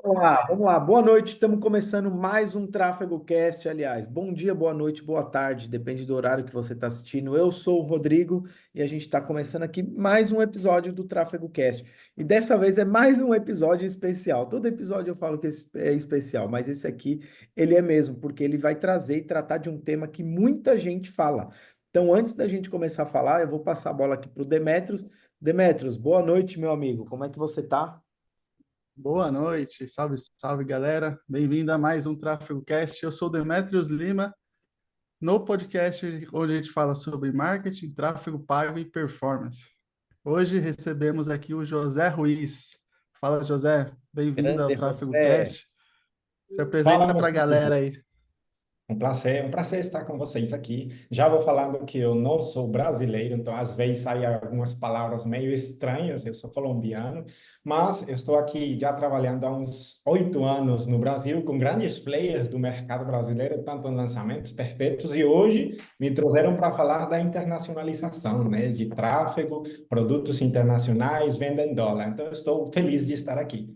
Vamos lá. Boa noite. Estamos começando mais um Tráfego Cast, aliás. Bom dia, boa noite, boa tarde, depende do horário que você está assistindo. Eu sou o Rodrigo e a gente está começando aqui mais um episódio do Tráfego Cast. E dessa vez é mais um episódio especial. Todo episódio eu falo que é especial, mas esse aqui ele é mesmo, porque ele vai trazer e tratar de um tema que muita gente fala. Então, antes da gente começar a falar, eu vou passar a bola aqui para o Demetrios. Demetrios, boa noite, meu amigo. Como é que você tá? Boa noite, salve, salve galera. Bem-vindo a mais um Tráfego Cast. Eu sou Demetrios Lima, no podcast onde a gente fala sobre marketing, tráfego pago e performance. Hoje recebemos aqui o José Ruiz. Fala, José, bem-vindo ao Grande Tráfego José. Cast. Se Fala, apresenta para meus a galera queridos. aí. Um prazer estar com vocês aqui. Já vou falando que eu não sou brasileiro, então às vezes saem algumas palavras meio estranhas. Eu sou colombiano, mas eu estou aqui já trabalhando há uns 8 anos no Brasil com grandes players do mercado brasileiro, tanto em lançamentos perpétuos, e hoje me trouxeram para falar da internacionalização, né, de tráfego, produtos internacionais, venda em dólar. Então eu estou feliz de estar aqui.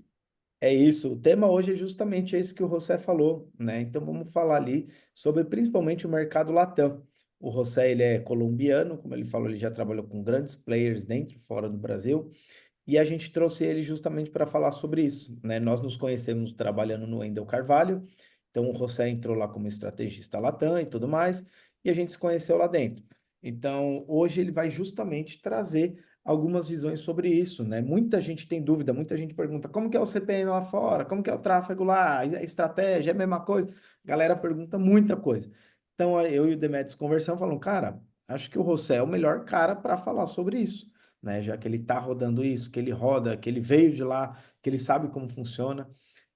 É isso. O tema hoje é justamente esse que o José falou, né? Então vamos falar ali sobre principalmente o mercado Latam. O José, ele é colombiano, como ele falou, ele já trabalhou com grandes players dentro e fora do Brasil, e a gente trouxe ele justamente para falar sobre isso, né? Nós nos conhecemos trabalhando no Wendel Carvalho, então o José entrou lá como estrategista Latam e tudo mais, e a gente se conheceu lá dentro. Então, hoje ele vai justamente trazer algumas visões sobre isso, né? Muita gente tem dúvida, muita gente pergunta como que é o CPM lá fora, como que é o tráfego lá, é estratégia, é a mesma coisa. A galera pergunta muita coisa. Então, eu e o Demetrios conversamos, falando, cara, acho que o José é o melhor cara para falar sobre isso, né? Já que ele tá rodando isso, que ele roda, que ele veio de lá, que ele sabe como funciona.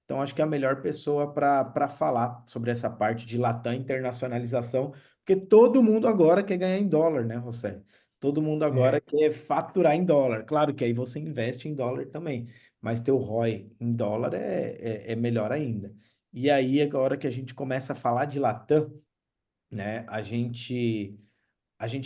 Então, acho que é a melhor pessoa para falar sobre essa parte de Latam internacionalização, porque todo mundo agora quer ganhar em dólar, né, José? Todo mundo agora É, quer faturar em dólar. Claro que aí você investe em dólar também, mas ter o ROI em dólar é melhor ainda. E aí, agora que a gente começa a falar de Latam, né, a gente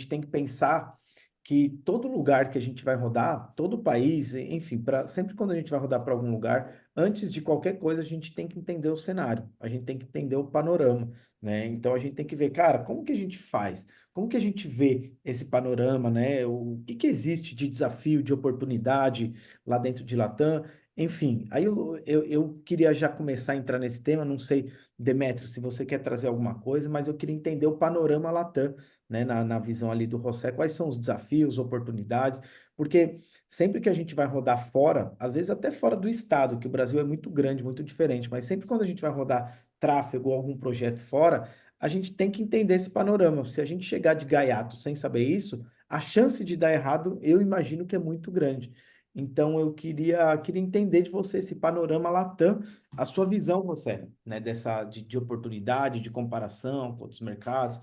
tem que pensar que todo lugar que a gente vai rodar, todo país, enfim, sempre quando a gente vai rodar para algum lugar, antes de qualquer coisa, a gente tem que entender o cenário, a gente tem que entender o panorama, né? Então a gente tem que ver, cara, como que a gente faz? Como que a gente vê esse panorama, né? O que que existe de desafio, de oportunidade lá dentro de Latam? Enfim, aí eu queria já começar a entrar nesse tema, não sei, Demetrio, se você quer trazer alguma coisa, mas eu queria entender o panorama Latam, né, na visão ali do José, quais são os desafios, oportunidades, porque sempre que a gente vai rodar fora, às vezes até fora do estado, que o Brasil é muito grande, muito diferente, mas sempre quando a gente vai rodar tráfego ou algum projeto fora, a gente tem que entender esse panorama. Se a gente chegar de gaiato sem saber isso, a chance de dar errado, eu imagino que é muito grande. Então, eu queria entender de você esse panorama Latam, a sua visão, você, né, de oportunidade, de comparação com outros mercados,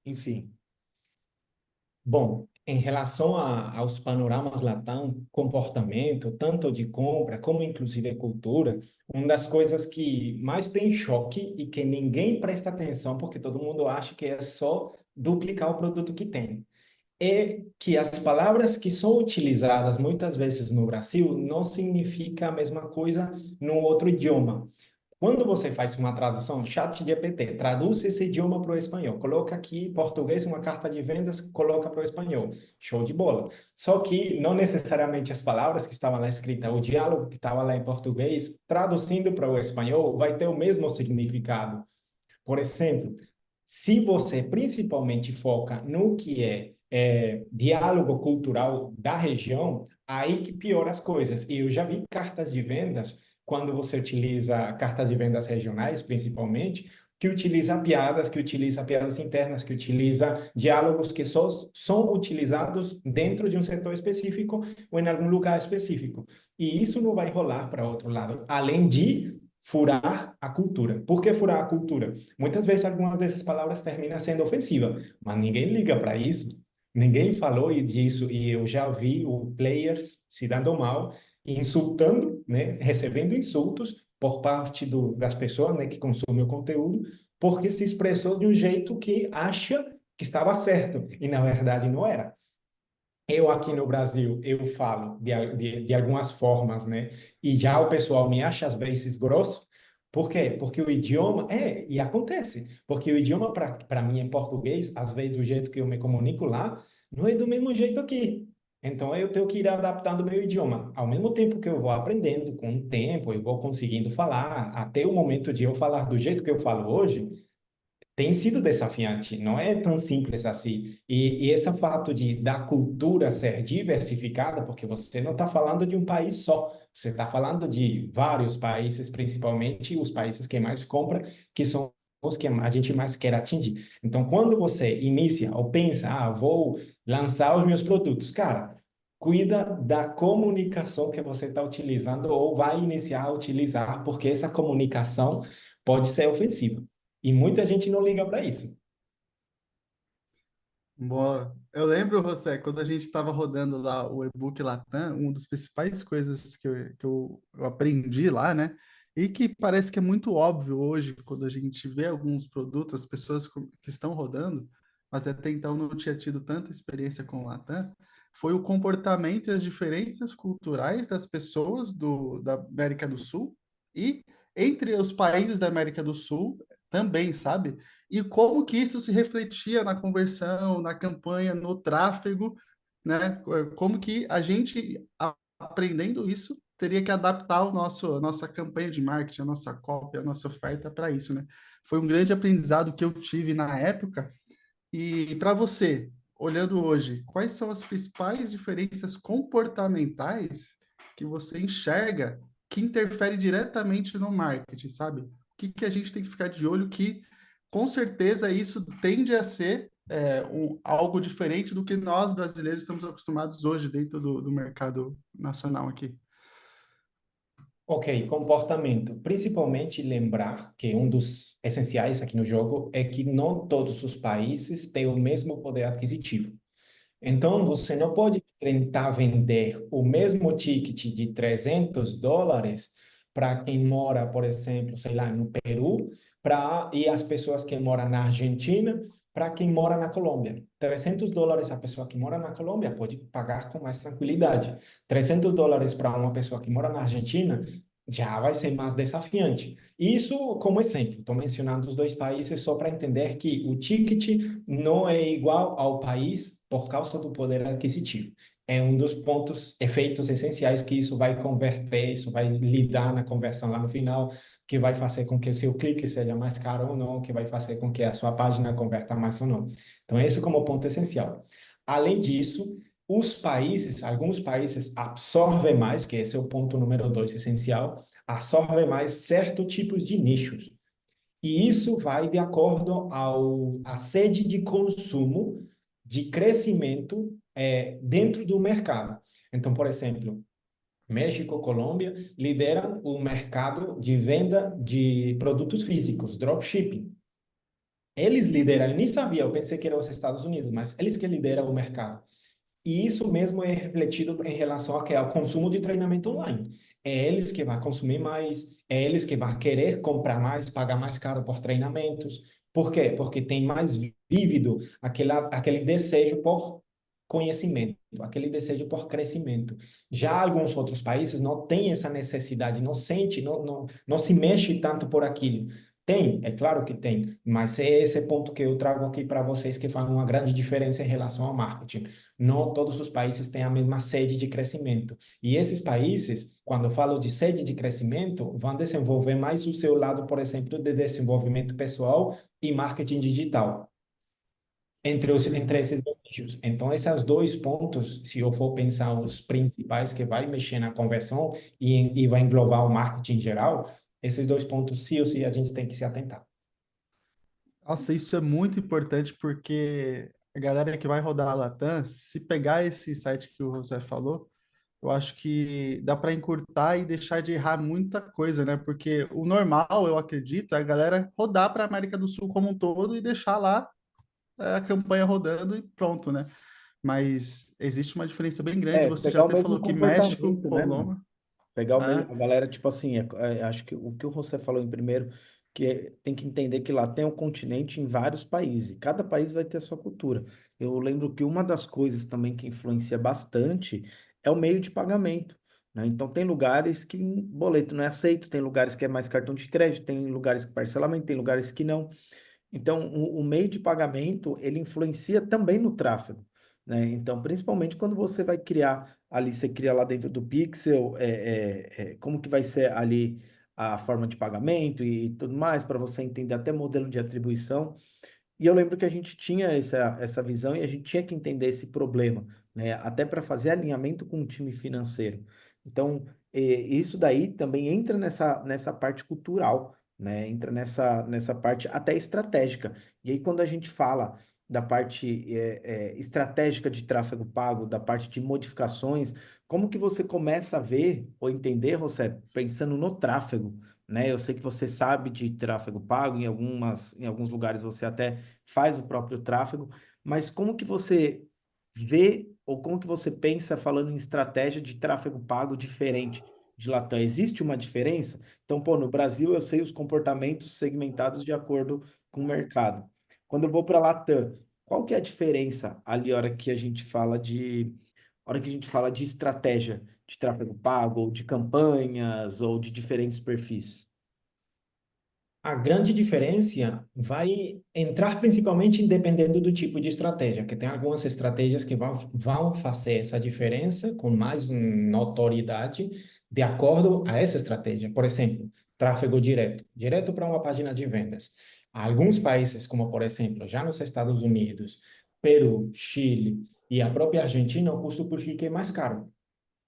enfim. bom, em relação aos panoramas Latam, comportamento, tanto de compra como inclusive cultura, uma das coisas que mais tem choque e que ninguém presta atenção, porque todo mundo acha que é só duplicar o produto que tem, é que as palavras que são utilizadas muitas vezes no Brasil não significa a mesma coisa no outro idioma. Quando você faz uma tradução, ChatGPT, traduz esse idioma para o espanhol, coloca aqui em português uma carta de vendas, coloca para o espanhol. Show de bola. Só que não necessariamente as palavras que estavam lá escritas, o diálogo que estava lá em português, traduzindo para o espanhol, vai ter o mesmo significado. Por exemplo, se você principalmente foca no que é diálogo cultural da região, aí que piora as coisas. E eu já vi cartas de vendas, quando você utiliza cartas de vendas regionais, principalmente, que utiliza piadas internas, que utiliza diálogos que só são utilizados dentro de um setor específico ou em algum lugar específico. E isso não vai rolar para outro lado, além de furar a cultura. Por que furar a cultura? Muitas vezes algumas dessas palavras terminam sendo ofensivas, mas ninguém liga para isso. Ninguém falou disso e eu já vi o players se dando mal, insultando, né, recebendo insultos por parte das pessoas, né, que consomem o conteúdo, porque se expressou de um jeito que acha que estava certo e na verdade não era. Eu aqui no Brasil, eu falo de algumas formas, né? E já o pessoal me acha às vezes grosso. Por quê? Porque o idioma, e acontece, porque o idioma para mim em português, às vezes do jeito que eu me comunico lá, não é do mesmo jeito aqui. Então eu tenho que ir adaptando o meu idioma. Ao mesmo tempo que eu vou aprendendo, com o tempo, eu vou conseguindo falar, até o momento de eu falar do jeito que eu falo hoje, tem sido desafiante, não é tão simples assim. E esse fato da cultura ser diversificada, porque você não está falando de um país só, você está falando de vários países, principalmente os países que mais compram, que são os que a gente mais quer atingir. Então, quando você inicia ou pensa, vou lançar os meus produtos, cara, cuida da comunicação que você está utilizando ou vai iniciar a utilizar, porque essa comunicação pode ser ofensiva. E muita gente não liga para isso. Boa. Eu lembro, José, quando a gente estava rodando lá o e-book Latam, uma das principais coisas que eu aprendi lá, né? E que parece que é muito óbvio hoje, quando a gente vê alguns produtos, as pessoas que estão rodando, mas até então não tinha tido tanta experiência com o Latam, foi o comportamento e as diferenças culturais das pessoas da América do Sul e entre os países da América do Sul também, sabe? E como que isso se refletia na conversão, na campanha, no tráfego, né? Como que a gente, aprendendo isso, teria que adaptar a nossa campanha de marketing, a nossa copy, a nossa oferta para isso, né? Foi um grande aprendizado que eu tive na época. E para você, olhando hoje, quais são as principais diferenças comportamentais que você enxerga que interfere diretamente no marketing, sabe? O que a gente tem que ficar de olho que, com certeza, isso tende a ser algo diferente do que nós, brasileiros, estamos acostumados hoje dentro do mercado nacional aqui. Ok, comportamento. Principalmente lembrar que um dos essenciais aqui no jogo é que não todos os países têm o mesmo poder aquisitivo. Então, você não pode tentar vender o mesmo ticket de US$ 300 para quem mora, por exemplo, sei lá, no Peru, e as pessoas que moram na Argentina, para quem mora na Colômbia. US$ 300 a pessoa que mora na Colômbia pode pagar com mais tranquilidade. US$ 300 para uma pessoa que mora na Argentina já vai ser mais desafiante. Isso como exemplo. Estou mencionando os dois países só para entender que o ticket não é igual ao país por causa do poder aquisitivo. É um dos pontos, efeitos essenciais que isso vai converter, isso vai lidar na conversão lá no final, que vai fazer com que o seu clique seja mais caro ou não, que vai fazer com que a sua página converta mais ou não. Então, esse como ponto essencial. Além disso, os países, alguns países absorvem mais, que esse é o ponto número 2 essencial, absorvem mais certos tipos de nichos. E isso vai de acordo à sede de consumo, de crescimento dentro do mercado. Então, por exemplo, México, Colômbia lideram o mercado de venda de produtos físicos, dropshipping. Eles lideram, eu nem sabia, eu pensei que eram os Estados Unidos, mas eles que lideram o mercado. E isso mesmo é refletido em relação ao consumo de treinamento online. É eles que vão consumir mais, é eles que vão querer comprar mais, pagar mais caro por treinamentos. Por quê? Porque tem mais vívido aquele desejo por conhecimento, aquele desejo por crescimento. Já alguns outros países não têm essa necessidade, não sente, não se mexe tanto por aquilo. Tem, é claro que tem, mas é esse ponto que eu trago aqui para vocês que faz uma grande diferença em relação ao marketing. Não todos os países têm a mesma sede de crescimento. E esses países, quando eu falo de sede de crescimento, vão desenvolver mais o seu lado, por exemplo, de desenvolvimento pessoal e marketing digital, entre Uhum. esses dois nichos. Então, esses dois pontos, se eu for pensar os principais que vai mexer na conversão e vai englobar o marketing em geral, esses dois pontos, sim ou sim, a gente tem que se atentar. Nossa, isso é muito importante porque a galera que vai rodar a Latam, se pegar esse site que o José falou, eu acho que dá para encurtar e deixar de errar muita coisa, né? Porque o normal, eu acredito, é a galera rodar para a América do Sul como um todo e deixar lá a campanha rodando e pronto, né? Mas existe uma diferença bem grande. Você já Pegar o até mesmo falou que México, comportamento, né, mano? Colômbia, Pegar o mesmo, né? a galera, tipo assim, acho que o que o José falou em primeiro, tem que entender que lá tem um continente em vários países, e cada país vai ter a sua cultura. Eu lembro que uma das coisas também que influencia bastante é o meio de pagamento, né? Então, tem lugares que boleto não é aceito, tem lugares que é mais cartão de crédito, tem lugares que parcelamento, tem lugares que não. Então, o meio de pagamento, ele influencia também no tráfego, né? Então, principalmente quando você vai criar ali, você cria lá dentro do Pixel, como que vai ser ali a forma de pagamento e tudo mais, para você entender até modelo de atribuição. E eu lembro que a gente tinha essa visão e a gente tinha que entender esse problema, né? Até para fazer alinhamento com o time financeiro. Então, isso daí também entra nessa parte cultural, né? Entra nessa parte até estratégica. E aí, quando a gente fala da parte estratégica de tráfego pago, da parte de modificações, como que você começa a ver ou entender, José, pensando no tráfego? Né? Eu sei que você sabe de tráfego pago, em alguns lugares você até faz o próprio tráfego, mas como que você vê ou como que você pensa falando em estratégia de tráfego pago diferente de Latam? Existe uma diferença? Então, pô, no Brasil eu sei os comportamentos segmentados de acordo com o mercado. Quando eu vou para Latam, qual que é a diferença ali a hora que a gente fala de estratégia de tráfego pago, ou de campanhas, ou de diferentes perfis? A grande diferença vai entrar principalmente dependendo do tipo de estratégia, que tem algumas estratégias que vão fazer essa diferença com mais notoriedade de acordo a essa estratégia. Por exemplo, tráfego direto, direto para uma página de vendas. Alguns países, como por exemplo, já nos Estados Unidos, Peru, Chile e a própria Argentina, o custo por clique é mais caro,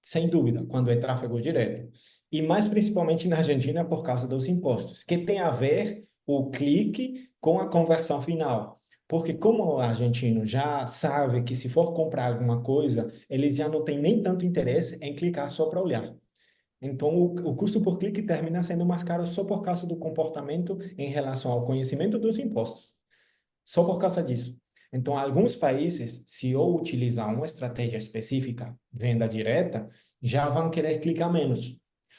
sem dúvida, quando é tráfego direto. E mais principalmente na Argentina por causa dos impostos, que tem a ver o clique com a conversão final. Porque como o argentino já sabe que se for comprar alguma coisa, eles já não têm nem tanto interesse em clicar só para olhar. Então, o custo por clique termina sendo mais caro só por causa do comportamento em relação ao conhecimento dos impostos. Só por causa disso. Então, alguns países, se eu utilizar uma estratégia específica, venda direta, já vão querer clicar menos.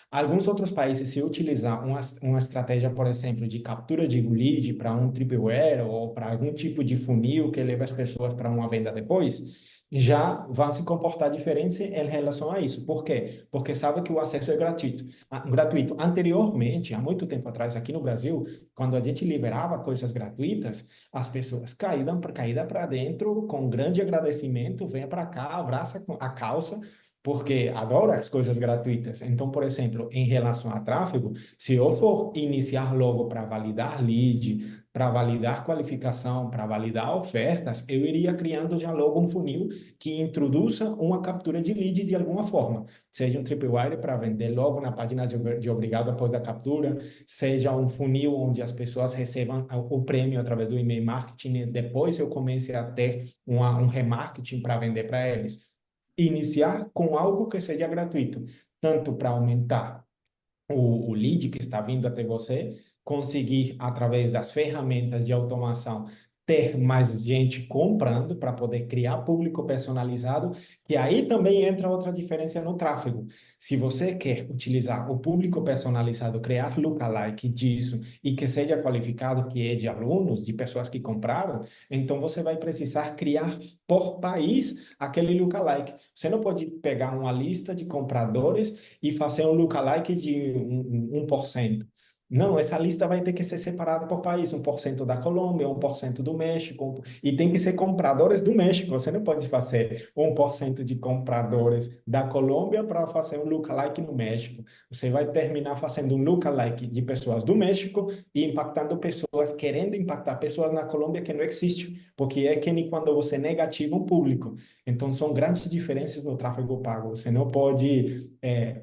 Alguns outros países, se eu utilizar uma estratégia, por exemplo, de captura de lead para um triple ou para algum tipo de funil que leva as pessoas para uma venda depois, já vão se comportar diferente em relação a isso. Por quê? Porque sabe que o acesso é gratuito. Gratuito. Anteriormente, há muito tempo atrás, aqui no Brasil, quando a gente liberava coisas gratuitas, as pessoas caíram para dentro com grande agradecimento, venha para cá, abraça a calça, porque adora as coisas gratuitas. Então, por exemplo, em relação a tráfego, se eu for iniciar logo para validar lead, para validar qualificação, para validar ofertas, eu iria criando já logo um funil que introduza uma captura de lead de alguma forma, seja um tripwire para vender logo na página de obrigado após a captura, seja um funil onde as pessoas recebam o prêmio através do e-mail marketing e depois eu comece a ter um remarketing para vender para eles. Iniciar com algo que seja gratuito, tanto para aumentar o lead que está vindo até você, conseguir, através das ferramentas de automação, ter mais gente comprando para poder criar público personalizado, que aí também entra outra diferença no tráfego. Se você quer utilizar o público personalizado, criar lookalike disso e que seja qualificado, que é de alunos, de pessoas que compraram, então você vai precisar criar por país aquele lookalike. Você não pode pegar uma lista de compradores e fazer um lookalike de 1%. Não, essa lista vai ter que ser separada por país, 1% da Colômbia, 1% do México, e tem que ser compradores do México. Você não pode fazer 1% de compradores da Colômbia para fazer um lookalike no México. Você vai terminar fazendo um lookalike de pessoas do México e impactando pessoas, querendo impactar pessoas na Colômbia que não existe, porque é que nem quando você negativa um público. Então, são grandes diferenças no tráfego pago. Você não pode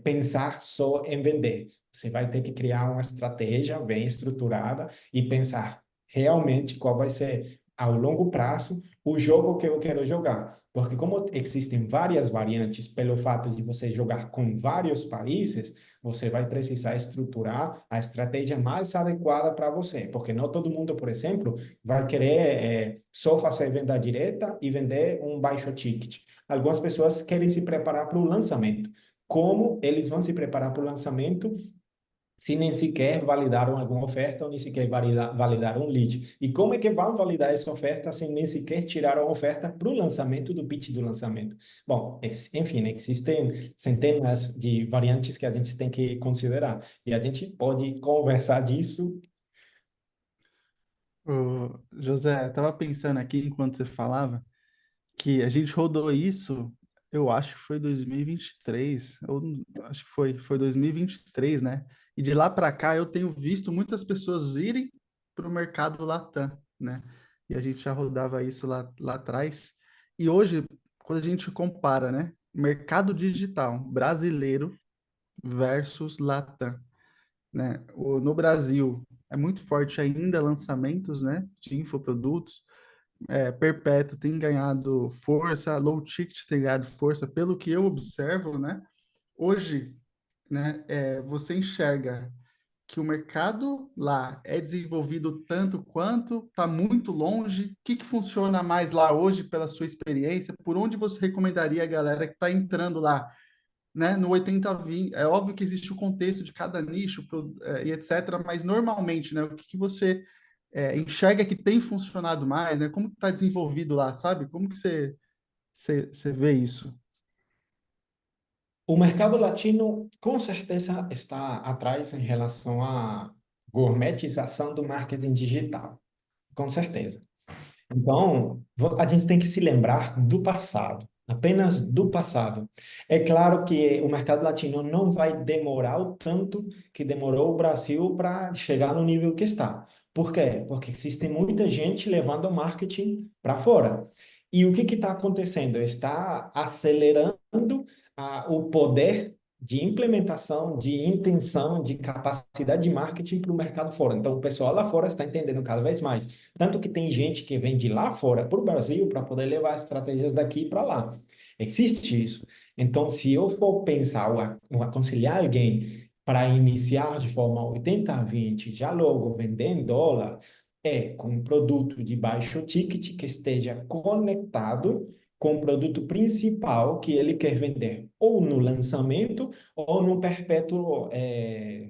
pensar só em vender. Você vai ter que criar uma estratégia bem estruturada e pensar realmente qual vai ser, ao longo prazo, o jogo que eu quero jogar. Porque como existem várias variantes, pelo fato de você jogar com vários países, você vai precisar estruturar a estratégia mais adequada para você. Porque não todo mundo, por exemplo, vai querer só fazer venda direta e vender um baixo ticket. Algumas pessoas querem se preparar para o lançamento. Como eles vão se preparar para o lançamento se nem sequer validaram alguma oferta ou nem sequer validaram um lead. E como é que vão validar essa oferta sem nem sequer tirar a oferta para o lançamento do pitch do lançamento? Bom, enfim, né, existem centenas de variantes que a gente tem que considerar. E a gente pode conversar disso. Ô, José, eu tava pensando aqui enquanto você falava que a gente rodou isso, eu acho que foi 2023, ou acho que foi 2023, né? E de lá para cá eu tenho visto muitas pessoas irem para o mercado Latam, né? E a gente já rodava isso lá atrás. E hoje, quando a gente compara, né? Mercado digital brasileiro versus Latam, né? No Brasil é muito forte ainda lançamentos, né? De infoprodutos. Perpétuo tem ganhado força, low ticket tem ganhado força, pelo que eu observo, né? Hoje, né, você enxerga que o mercado lá é desenvolvido tanto quanto, está muito longe. O que funciona mais lá hoje pela sua experiência? Por onde você recomendaria a galera que está entrando lá, né, no 80/20? É óbvio que existe o contexto de cada nicho e etc., mas normalmente, né, o que você enxerga que tem funcionado mais, né? Como que está desenvolvido lá, sabe? Como que você vê isso? O mercado latino, com certeza, está atrás em relação à gourmetização do marketing digital. Com certeza. Então, a gente tem que se lembrar do passado, apenas do passado. É claro que o mercado latino não vai demorar o tanto que demorou o Brasil para chegar no nível que está. Por quê? Porque existe muita gente levando o marketing para fora. E o que está acontecendo? Está acelerando o poder de implementação, de intenção, de capacidade de marketing para o mercado fora. Então, o pessoal lá fora está entendendo cada vez mais. Tanto que tem gente que vem de lá fora para o Brasil para poder levar estratégias daqui para lá. Existe isso. Então, se eu for pensar ou aconselhar alguém para iniciar de forma 80/20, já logo vender em dólar, com um produto de baixo ticket que esteja conectado com o produto principal que ele quer vender, ou no lançamento, ou no perpétuo,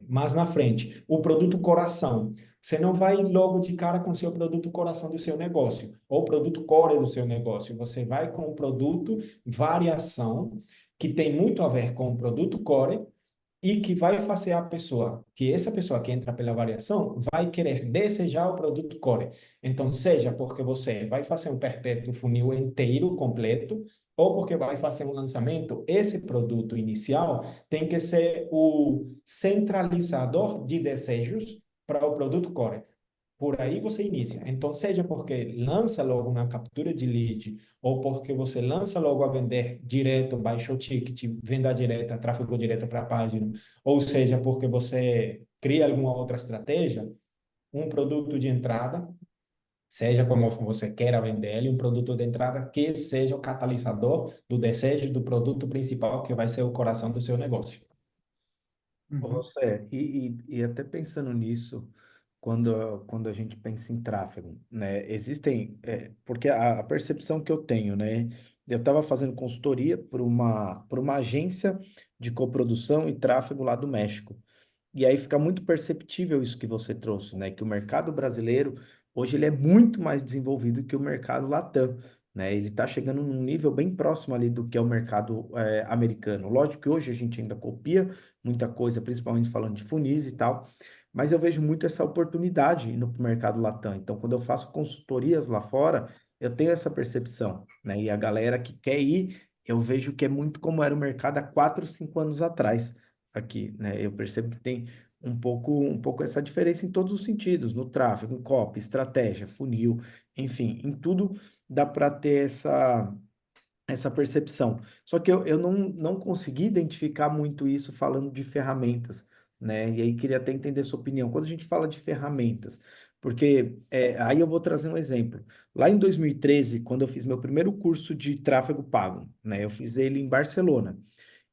mais na frente. O produto coração. Você não vai logo de cara com o seu produto coração do seu negócio, ou produto core do seu negócio. Você vai com o produto variação, que tem muito a ver com o produto core, e que vai fazer a pessoa, que essa pessoa que entra pela variação, vai querer desejar o produto core. Então, seja porque você vai fazer um perpétuo funil inteiro, completo, ou porque vai fazer um lançamento, esse produto inicial tem que ser o centralizador de desejos para o produto core. Por aí você inicia. Então, seja porque lança logo uma captura de lead, ou porque você lança logo a vender direto, baixo ticket, venda direta, tráfego direto para a página, ou seja, porque você cria alguma outra estratégia, um produto de entrada, seja como você queira vender ele, um produto de entrada que seja o catalisador do desejo do produto principal, que vai ser o coração do seu negócio. Ô, Uhum. José, e até pensando nisso, quando a gente pensa em tráfego, né, existem, porque a percepção que eu tenho, né, eu estava fazendo consultoria por uma agência de coprodução e tráfego lá do México. E aí fica muito perceptível isso que você trouxe, né? Que o mercado brasileiro, hoje, ele é muito mais desenvolvido que o mercado Latam, né? Ele está chegando num nível bem próximo ali do que é o mercado americano. Lógico que hoje a gente ainda copia muita coisa, principalmente falando de funis e tal, mas eu vejo muito essa oportunidade no mercado Latam. Então, quando eu faço consultorias lá fora, eu tenho essa percepção, né? E a galera que quer ir, eu vejo que é muito como era o mercado há 4, 5 anos atrás aqui, né? Eu percebo que tem um pouco essa diferença em todos os sentidos, no tráfego, em copy, estratégia, funil, enfim, em tudo dá para ter essa percepção. Só que eu não consegui identificar muito isso falando de ferramentas, né? E aí queria até entender sua opinião. Quando a gente fala de ferramentas, porque aí eu vou trazer um exemplo. Lá em 2013, quando eu fiz meu primeiro curso de tráfego pago, né? Eu fiz ele em Barcelona.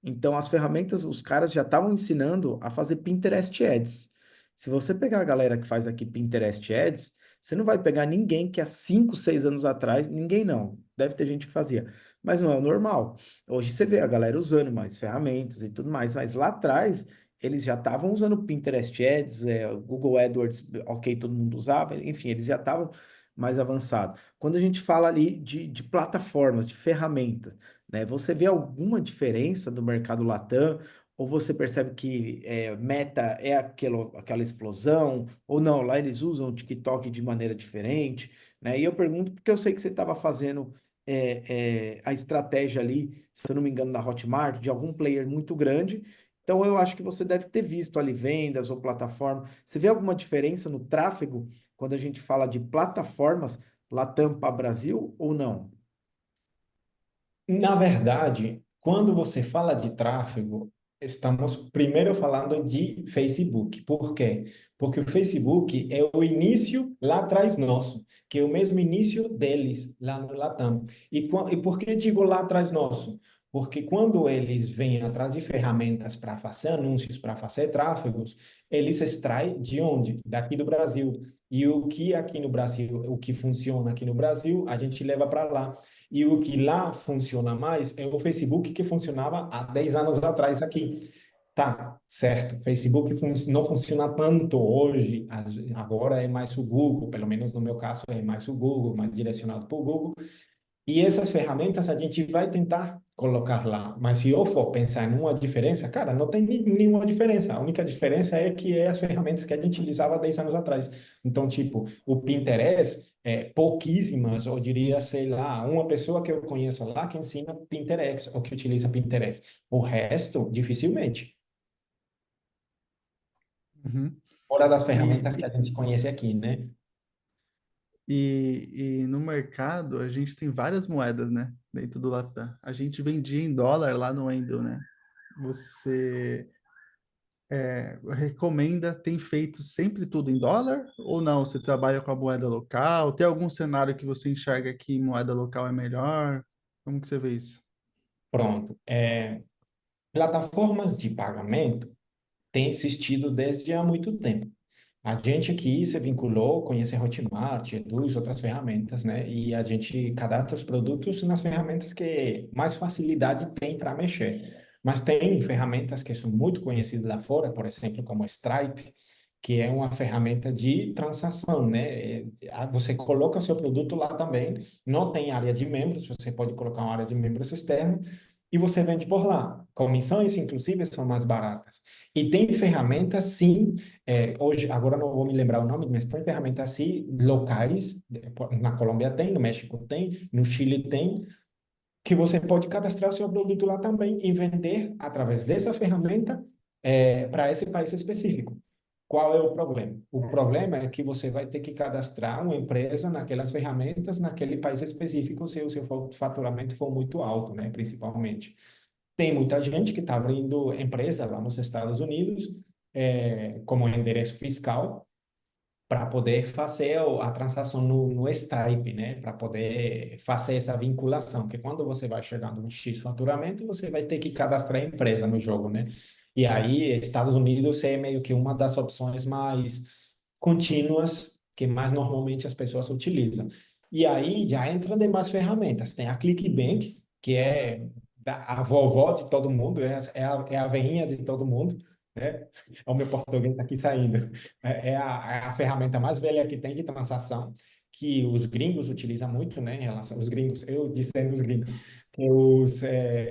Então, as ferramentas, os caras já estavam ensinando a fazer Pinterest Ads. Se você pegar a galera que faz aqui Pinterest Ads, você não vai pegar ninguém que há 5, 6 anos atrás, ninguém não, deve ter gente que fazia, mas não é o normal. Hoje você vê a galera usando mais ferramentas e tudo mais, mas lá atrás eles já estavam usando Pinterest Ads, o Google AdWords, ok, todo mundo usava, enfim, eles já estavam mais avançados. Quando a gente fala ali de plataformas, de ferramentas, né, você vê alguma diferença do mercado Latam? Ou você percebe que Meta é aquela explosão? Ou não, lá eles usam o TikTok de maneira diferente, né? E eu pergunto porque eu sei que você estava fazendo a estratégia ali, se eu não me engano, na Hotmart, de algum player muito grande. Então, eu acho que você deve ter visto ali vendas ou plataforma. Você vê alguma diferença no tráfego quando a gente fala de plataformas Latam para Brasil ou não? Na verdade, quando você fala de tráfego, estamos primeiro falando de Facebook. Por quê? Porque o Facebook é o início lá atrás nosso, que é o mesmo início deles lá no Latam. E por que digo lá atrás nosso? Porque quando eles vêm atrás de ferramentas para fazer anúncios, para fazer tráfegos, eles extraem de onde? Daqui do Brasil. E o que aqui no Brasil, o que funciona aqui no Brasil, a gente leva para lá. E o que lá funciona mais é o Facebook que funcionava há 10 anos atrás aqui. Tá, certo. Não funciona tanto hoje, agora é mais o Google, pelo menos no meu caso é mais o Google, mais direcionado para o Google. E essas ferramentas a gente vai tentar colocar lá. Mas se eu for pensar em uma diferença, cara, não tem nenhuma diferença. A única diferença é que é as ferramentas que a gente utilizava 10 anos atrás. Então, tipo, o Pinterest, pouquíssimas, eu diria, sei lá, uma pessoa que eu conheço lá que ensina Pinterest ou que utiliza Pinterest. O resto, dificilmente. Uhum. Fora das E, ferramentas que a gente conhece aqui, né? e no mercado, a gente tem várias moedas, né? Dentro do Latam. A gente vendia em dólar lá no Wendel, né? Você recomenda, tem feito sempre tudo em dólar? Ou não? Você trabalha com a moeda local? Tem algum cenário que você enxerga que moeda local é melhor? Como que você vê isso? Pronto. Plataformas de pagamento têm existido desde há muito tempo. A gente aqui se vinculou, conhece a Hotmart, Eduz, outras ferramentas, né? E a gente cadastra os produtos nas ferramentas que mais facilidade tem para mexer. Mas tem ferramentas que são muito conhecidas lá fora, por exemplo, como Stripe, que é uma ferramenta de transação, né? Você coloca seu produto lá também, não tem área de membros, você pode colocar uma área de membros externa e você vende por lá. Comissões, inclusive, são mais baratas. E tem ferramentas, sim, hoje, agora não vou me lembrar o nome, mas tem ferramentas assim, locais, na Colômbia tem, no México tem, no Chile tem, que você pode cadastrar o seu produto lá também e vender através dessa ferramenta para esse país específico. Qual é o problema? O problema é que você vai ter que cadastrar uma empresa naquelas ferramentas, naquele país específico, se o seu faturamento for muito alto, né, principalmente. Tem muita gente que está abrindo empresa lá nos Estados Unidos, como endereço fiscal, para poder fazer a transação no Stripe, né? Para poder fazer essa vinculação, que quando você vai chegando no X faturamento, você vai ter que cadastrar a empresa no jogo, né? E aí, Estados Unidos é meio que uma das opções mais contínuas que mais normalmente as pessoas utilizam. E aí já entra demais ferramentas. Tem a ClickBank, que é a vovó de todo mundo, é a veinha de todo mundo, né? O meu português está aqui saindo. É a ferramenta mais velha que tem de transação, que os gringos utilizam muito, né? Em relação aos gringos, eu dizendo os gringos, que os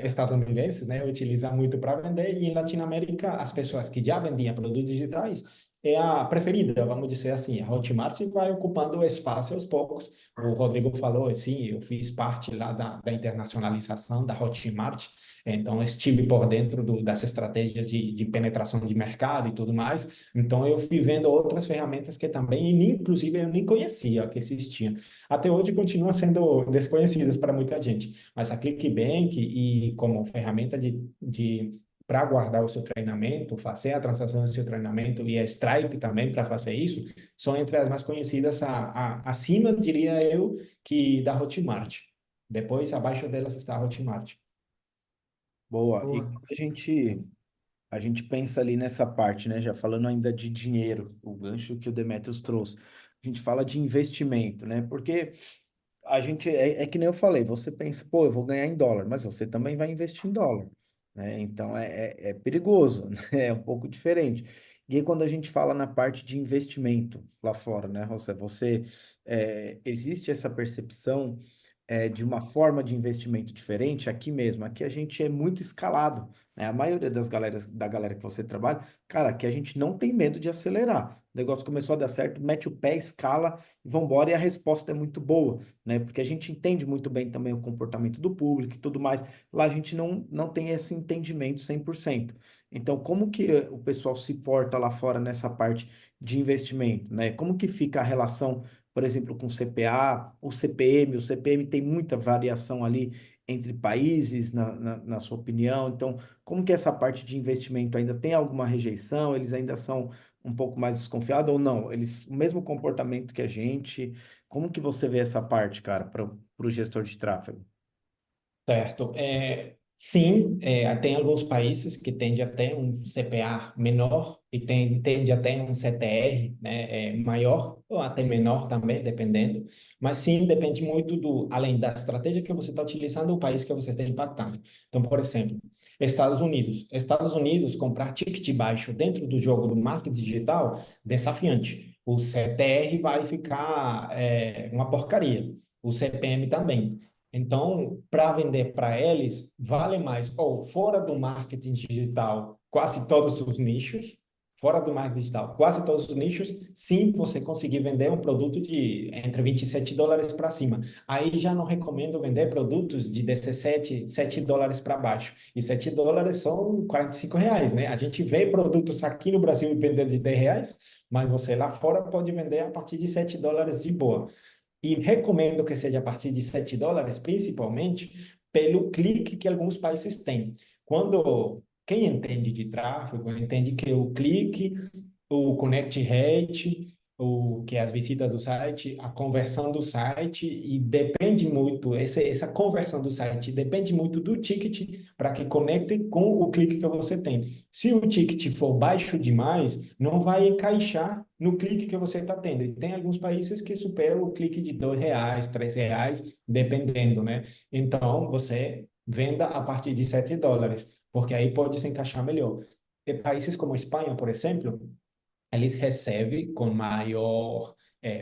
estadunidenses, né? Utilizam muito para vender, e em Latinoamérica, as pessoas que já vendiam produtos digitais é a preferida, vamos dizer assim. A Hotmart vai ocupando o espaço aos poucos. O Rodrigo falou, sim, eu fiz parte lá da internacionalização da Hotmart, então estive por dentro das estratégias de penetração de mercado e tudo mais. Então eu fui vendo outras ferramentas que também, inclusive, eu nem conhecia que existiam. Até hoje continua sendo desconhecidas para muita gente, mas a ClickBank e como ferramenta de para guardar o seu treinamento, fazer a transação do seu treinamento e a Stripe também para fazer isso, são entre as mais conhecidas acima, diria eu, que da Hotmart. Depois, abaixo delas está a Hotmart. Boa. E Boa. quando a gente pensa ali nessa parte, né? Já falando ainda de dinheiro, o gancho que o Demetrios trouxe. A gente fala de investimento, né? Porque a gente, é que nem eu falei, você pensa, pô, eu vou ganhar em dólar, mas você também vai investir em dólar, né? Então é perigoso, né? É um pouco diferente. E aí, quando a gente fala na parte de investimento lá fora, né, José? Existe essa percepção de uma forma de investimento diferente aqui mesmo. Aqui a gente é muito escalado, né? A maioria da galera que você trabalha, cara, aqui a gente não tem medo de acelerar. O negócio começou a dar certo, mete o pé, escala e vambora, e a resposta é muito boa, né? Porque a gente entende muito bem também o comportamento do público e tudo mais. Lá a gente não tem esse entendimento 100%. Então, como que o pessoal se porta lá fora nessa parte de investimento, né? Como que fica a relação, por exemplo, com o CPA, o CPM? O CPM tem muita variação ali entre países, na sua opinião. Então, como que essa parte de investimento ainda tem alguma rejeição? Eles ainda são um pouco mais desconfiados ou não? Eles, o mesmo comportamento que a gente. Como que você vê essa parte, cara, para o gestor de tráfego? Certo. Sim, tem alguns países que tendem até um CPA menor e tende até um CTR, né, maior ou até menor também, dependendo. Mas sim, depende muito além da estratégia que você está utilizando, o país que você está impactando. Então, por exemplo, Estados Unidos. Estados Unidos, comprar ticket baixo dentro do jogo do marketing digital, desafiante. O CTR vai ficar uma porcaria. O CPM também. Então, para vender para eles, vale mais ou fora do marketing digital, quase todos os nichos, fora do marketing digital, quase todos os nichos, sim, você conseguir vender um produto de entre US$ 27 para cima. Aí já não recomendo vender produtos de 17, US$ 7 para baixo. E US$ 7 são R$ 45, né? A gente vê produtos aqui no Brasil vendendo de R$ 10, mas você lá fora pode vender a partir de US$ 7 de boa. E recomendo que seja a partir de US$ 7, principalmente pelo clique que alguns países têm. Quando quem entende de tráfego entende que o clique, o connect rate, o que é as visitas do site, a conversão do site e depende muito essa conversão do site depende muito do ticket para que conecte com o clique que você tem. Se o ticket for baixo demais, não vai encaixar no clique que você está tendo. E tem alguns países que superam o clique de R$ 2, R$ 3, dependendo, né? Então, você venda a partir de US$ 7, porque aí pode se encaixar melhor. E países como Espanha, por exemplo, eles recebem com maior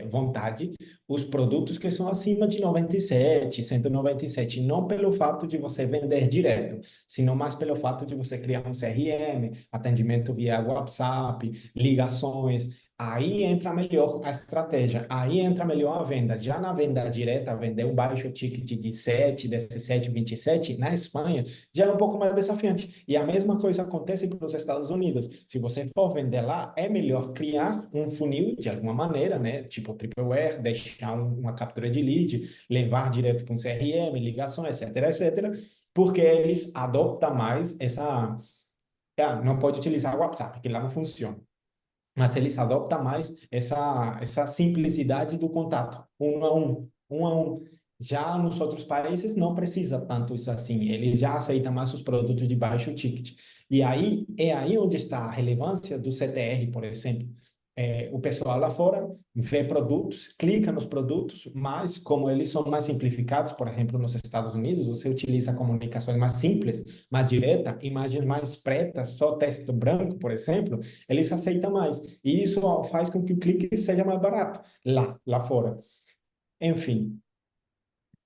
vontade os produtos que são acima de 97, 197, não pelo fato de você vender direto, sino mais pelo fato de você criar um CRM, atendimento via WhatsApp, ligações. Aí entra melhor a estratégia, aí entra melhor a venda. Já na venda direta, vender um baixo ticket de 7, 17, 27, na Espanha, já é um pouco mais desafiante. E a mesma coisa acontece para os Estados Unidos. Se você for vender lá, é melhor criar um funil de alguma maneira, né? Tipo Tripleware, deixar uma captura de lead, levar direto para um CRM, ligações, etc, etc, porque eles adoptam mais essa. Não pode utilizar o WhatsApp, que lá não funciona. Mas eles adoptam mais essa simplicidade do contato, um a um, um a um. Já nos outros países não precisa tanto isso assim, eles já aceitam mais os produtos de baixo ticket. E aí é aí onde está a relevância do CTR, por exemplo. O pessoal lá fora vê produtos, clica nos produtos, mas como eles são mais simplificados, por exemplo, nos Estados Unidos, você utiliza comunicações mais simples, mais direta, imagens mais pretas, só texto branco, por exemplo, eles aceitam mais. E isso faz com que o clique seja mais barato lá fora. Enfim,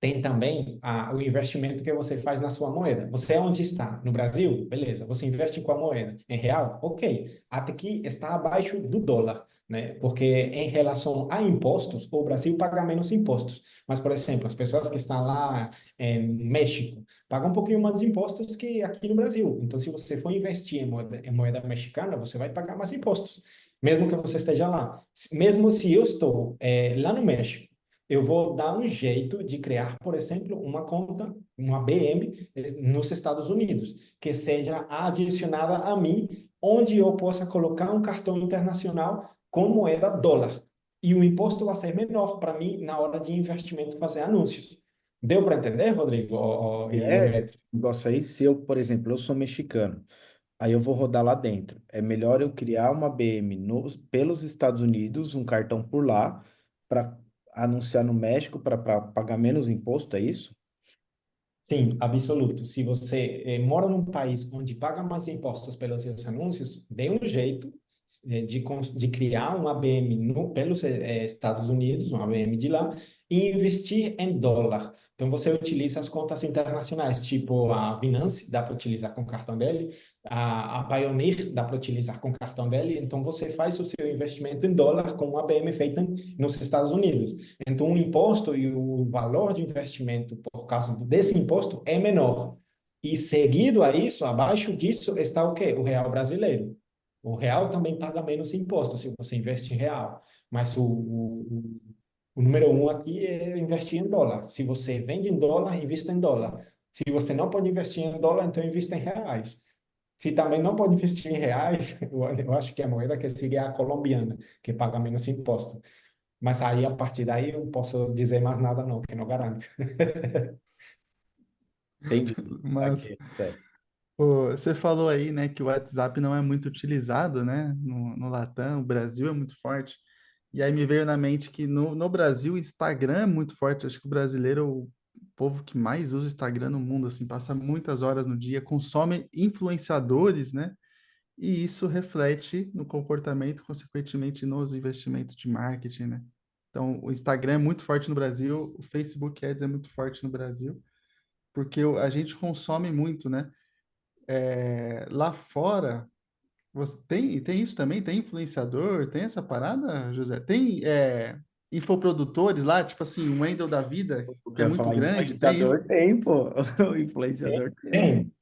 tem também o investimento que você faz na sua moeda. Você é onde está? No Brasil? Beleza. Você investe em qual moeda? Em real? Ok. Até que está abaixo do dólar, né? Porque em relação a impostos, o Brasil paga menos impostos. Mas, por exemplo, as pessoas que estão lá em México pagam um pouquinho mais de impostos que aqui no Brasil. Então, se você for investir em moeda mexicana, você vai pagar mais impostos, mesmo que você esteja lá. Mesmo se eu estou lá no México, eu vou dar um jeito de criar, por exemplo, uma conta, uma BM, nos Estados Unidos, que seja adicionada a mim, onde eu possa colocar um cartão internacional com moeda dólar. E o imposto vai ser menor para mim na hora de investimento fazer anúncios. Deu para entender, Rodrigo e Demetrio? Negócio aí, se eu, por exemplo, eu sou mexicano, aí eu vou rodar lá dentro. É melhor eu criar uma BM pelos Estados Unidos, um cartão por lá, para anunciar no México para pagar menos imposto, é isso? Sim, absoluto. Se você mora num país onde paga mais impostos pelos seus anúncios, dê um jeito de criar um ABM pelos Estados Unidos, um ABM de lá, e investir em dólar. Então, você utiliza as contas internacionais, tipo a Binance, dá para utilizar com o cartão dele, a Payoneer, dá para utilizar com o cartão dele. Então, você faz o seu investimento em dólar com um ABM feito nos Estados Unidos. Então, o imposto e o valor de investimento por causa desse imposto é menor. E seguido a isso, abaixo disso, está o quê? O real brasileiro. O real também paga menos imposto se você investe em real. Mas o número um aqui é investir em dólar. Se você vende em dólar, invista em dólar. Se você não pode investir em dólar, então invista em reais. Se também não pode investir em reais, eu acho que a moeda que seria a colombiana, que paga menos imposto. Mas aí, a partir daí, eu não posso dizer mais nada, não, que não garanto. Entendi, Mas saquei. É. pô, você falou aí, né, que o WhatsApp não é muito utilizado, né, no Latam, o Brasil é muito forte. E aí me veio na mente que no Brasil o Instagram é muito forte. Acho que o brasileiro é o povo que mais usa Instagram no mundo, assim, passa muitas horas no dia, consome influenciadores, né? E isso reflete no comportamento, consequentemente nos investimentos de marketing, né? Então, o Instagram é muito forte no Brasil, o Facebook Ads é muito forte no Brasil, porque a gente consome muito, né? Lá fora, você tem isso também? Tem influenciador? Tem essa parada, José? Tem infoprodutores lá, tipo assim, um Wendel da vida, Eu que é quero muito falar grande, tem isso? influenciador, tem, pô. O influenciador tem.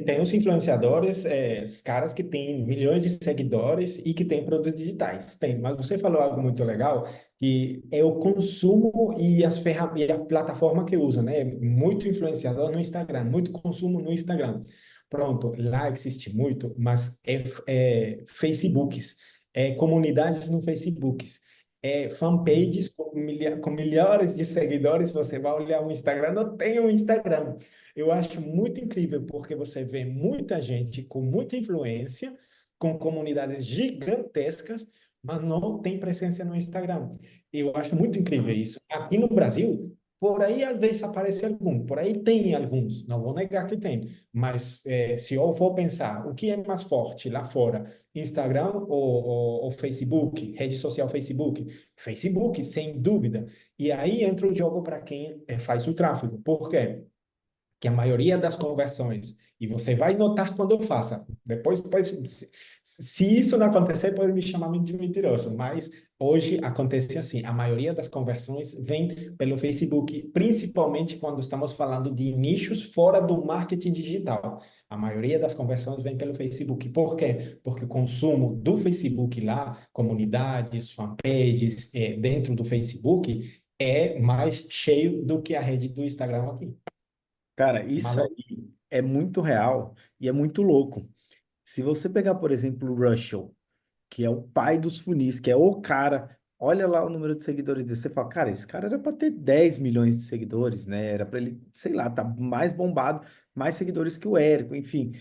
Tem os influenciadores, os caras que têm milhões de seguidores e que têm produtos digitais. Tem, mas você falou algo muito legal, que é o consumo e as ferramentas, a plataforma que usa, né? Muito influenciador no Instagram, muito consumo no Instagram. Pronto, lá existe muito, mas é Facebooks, comunidades no Facebooks. Fanpages com milhares de seguidores, você vai olhar o Instagram, não tem um Instagram. Eu acho muito incrível porque você vê muita gente com muita influência, com comunidades gigantescas, mas não tem presença no Instagram. Eu acho muito incrível isso. Aqui no Brasil, por aí às vezes aparece algum, por aí tem alguns, não vou negar que tem, mas se eu for pensar, o que é mais forte lá fora, Instagram ou Facebook, rede social Facebook? Facebook, sem dúvida. E aí entra o jogo para quem faz o tráfego. Por quê? Que a maioria das conversões, e você vai notar quando eu faça, depois se isso não acontecer, pode me chamar de mentiroso, mas hoje acontece assim, a maioria das conversões vem pelo Facebook, principalmente quando estamos falando de nichos fora do marketing digital. A maioria das conversões vem pelo Facebook. Por quê? Porque o consumo do Facebook lá, comunidades, fanpages, dentro do Facebook, é mais cheio do que a rede do Instagram aqui. Cara, isso Maluco. aí é muito real e é muito louco. Se você pegar, por exemplo, o Russell, que é o pai dos funis, que é o cara, olha lá o número de seguidores dele, você fala, cara, esse cara era para ter 10 milhões de seguidores, né? Era para ele, sei lá, tá mais bombado, mais seguidores que o Érico, enfim.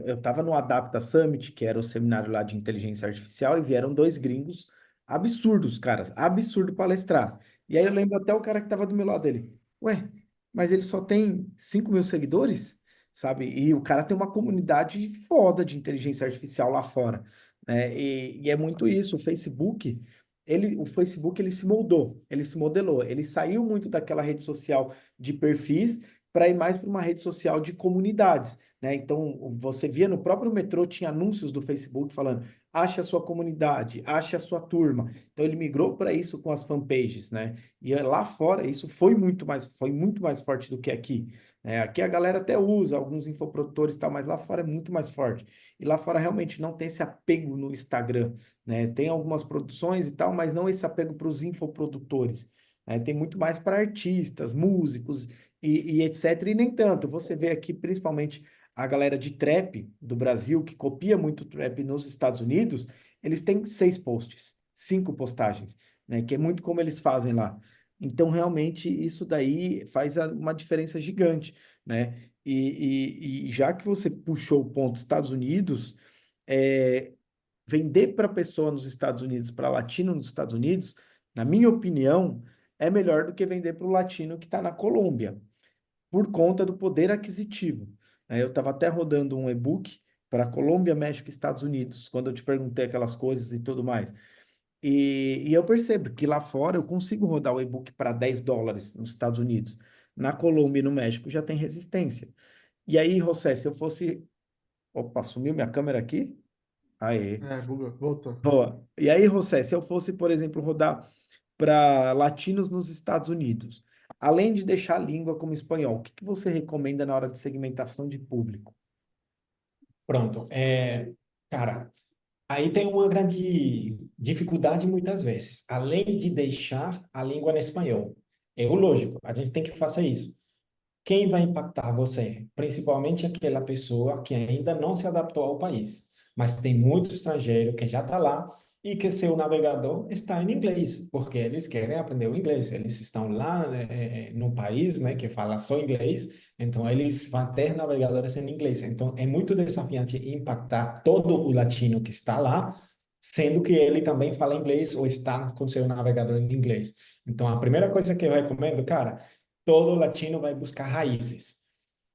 Eu tava no Adapta Summit, que era o seminário lá de inteligência artificial, e vieram dois gringos absurdos, caras, absurdo palestrar. E aí eu lembro até o cara que tava do meu lado dele, ué, mas ele só tem 5 mil seguidores? Sabe? E o cara tem uma comunidade foda de inteligência artificial lá fora, né? E é muito isso. O Facebook ele se moldou, ele se modelou, ele saiu muito daquela rede social de perfis para ir mais para uma rede social de comunidades, né? Então você via no próprio metrô tinha anúncios do Facebook falando: ache a sua comunidade, ache a sua turma. Então ele migrou para isso com as fanpages, né? E lá fora isso foi muito mais forte do que aqui. Né? Aqui a galera até usa alguns infoprodutores e tal, mas lá fora é muito mais forte. E lá fora realmente não tem esse apego no Instagram, né? Tem algumas produções e tal, mas não esse apego para os infoprodutores, né? Tem muito mais para artistas, músicos e etc. E nem tanto. Você vê aqui principalmente a galera de trap do Brasil, que copia muito trap nos Estados Unidos, eles têm 6 posts, 5 postagens, né? Que é muito como eles fazem lá. Então, realmente, isso daí faz uma diferença gigante, né? E já que você puxou o ponto Estados Unidos, é, vender para pessoa nos Estados Unidos, para latino nos Estados Unidos, na minha opinião, é melhor do que vender para o latino que está na Colômbia. por conta do poder aquisitivo. Eu estava até rodando um e-book para Colômbia, México e Estados Unidos, quando eu te perguntei aquelas coisas e tudo mais. E eu percebo que lá fora eu consigo rodar o e-book para US$ 10 nos Estados Unidos. Na Colômbia e no México já tem resistência. E aí, José, se eu fosse. Opa, sumiu minha câmera aqui? Aê. Google, voltou. Boa. E aí, José, se eu fosse, por exemplo, rodar para latinos nos Estados Unidos, além de deixar a língua como espanhol, o que que você recomenda na hora de segmentação de público? Pronto. Cara, aí tem uma grande dificuldade muitas vezes, além de deixar a língua em espanhol. É o lógico, a gente tem que fazer isso. Quem vai impactar você? Principalmente aquela pessoa que ainda não se adaptou ao país, mas tem muito estrangeiro que já está lá e que seu navegador está em inglês, porque eles querem aprender o inglês. Eles estão lá, no país, né, que fala só inglês, então eles vão ter navegadores em inglês. Então é muito desafiante impactar todo o latino que está lá, sendo que ele também fala inglês ou está com seu navegador em inglês. Então a primeira coisa que eu recomendo, cara, todo latino vai buscar raízes.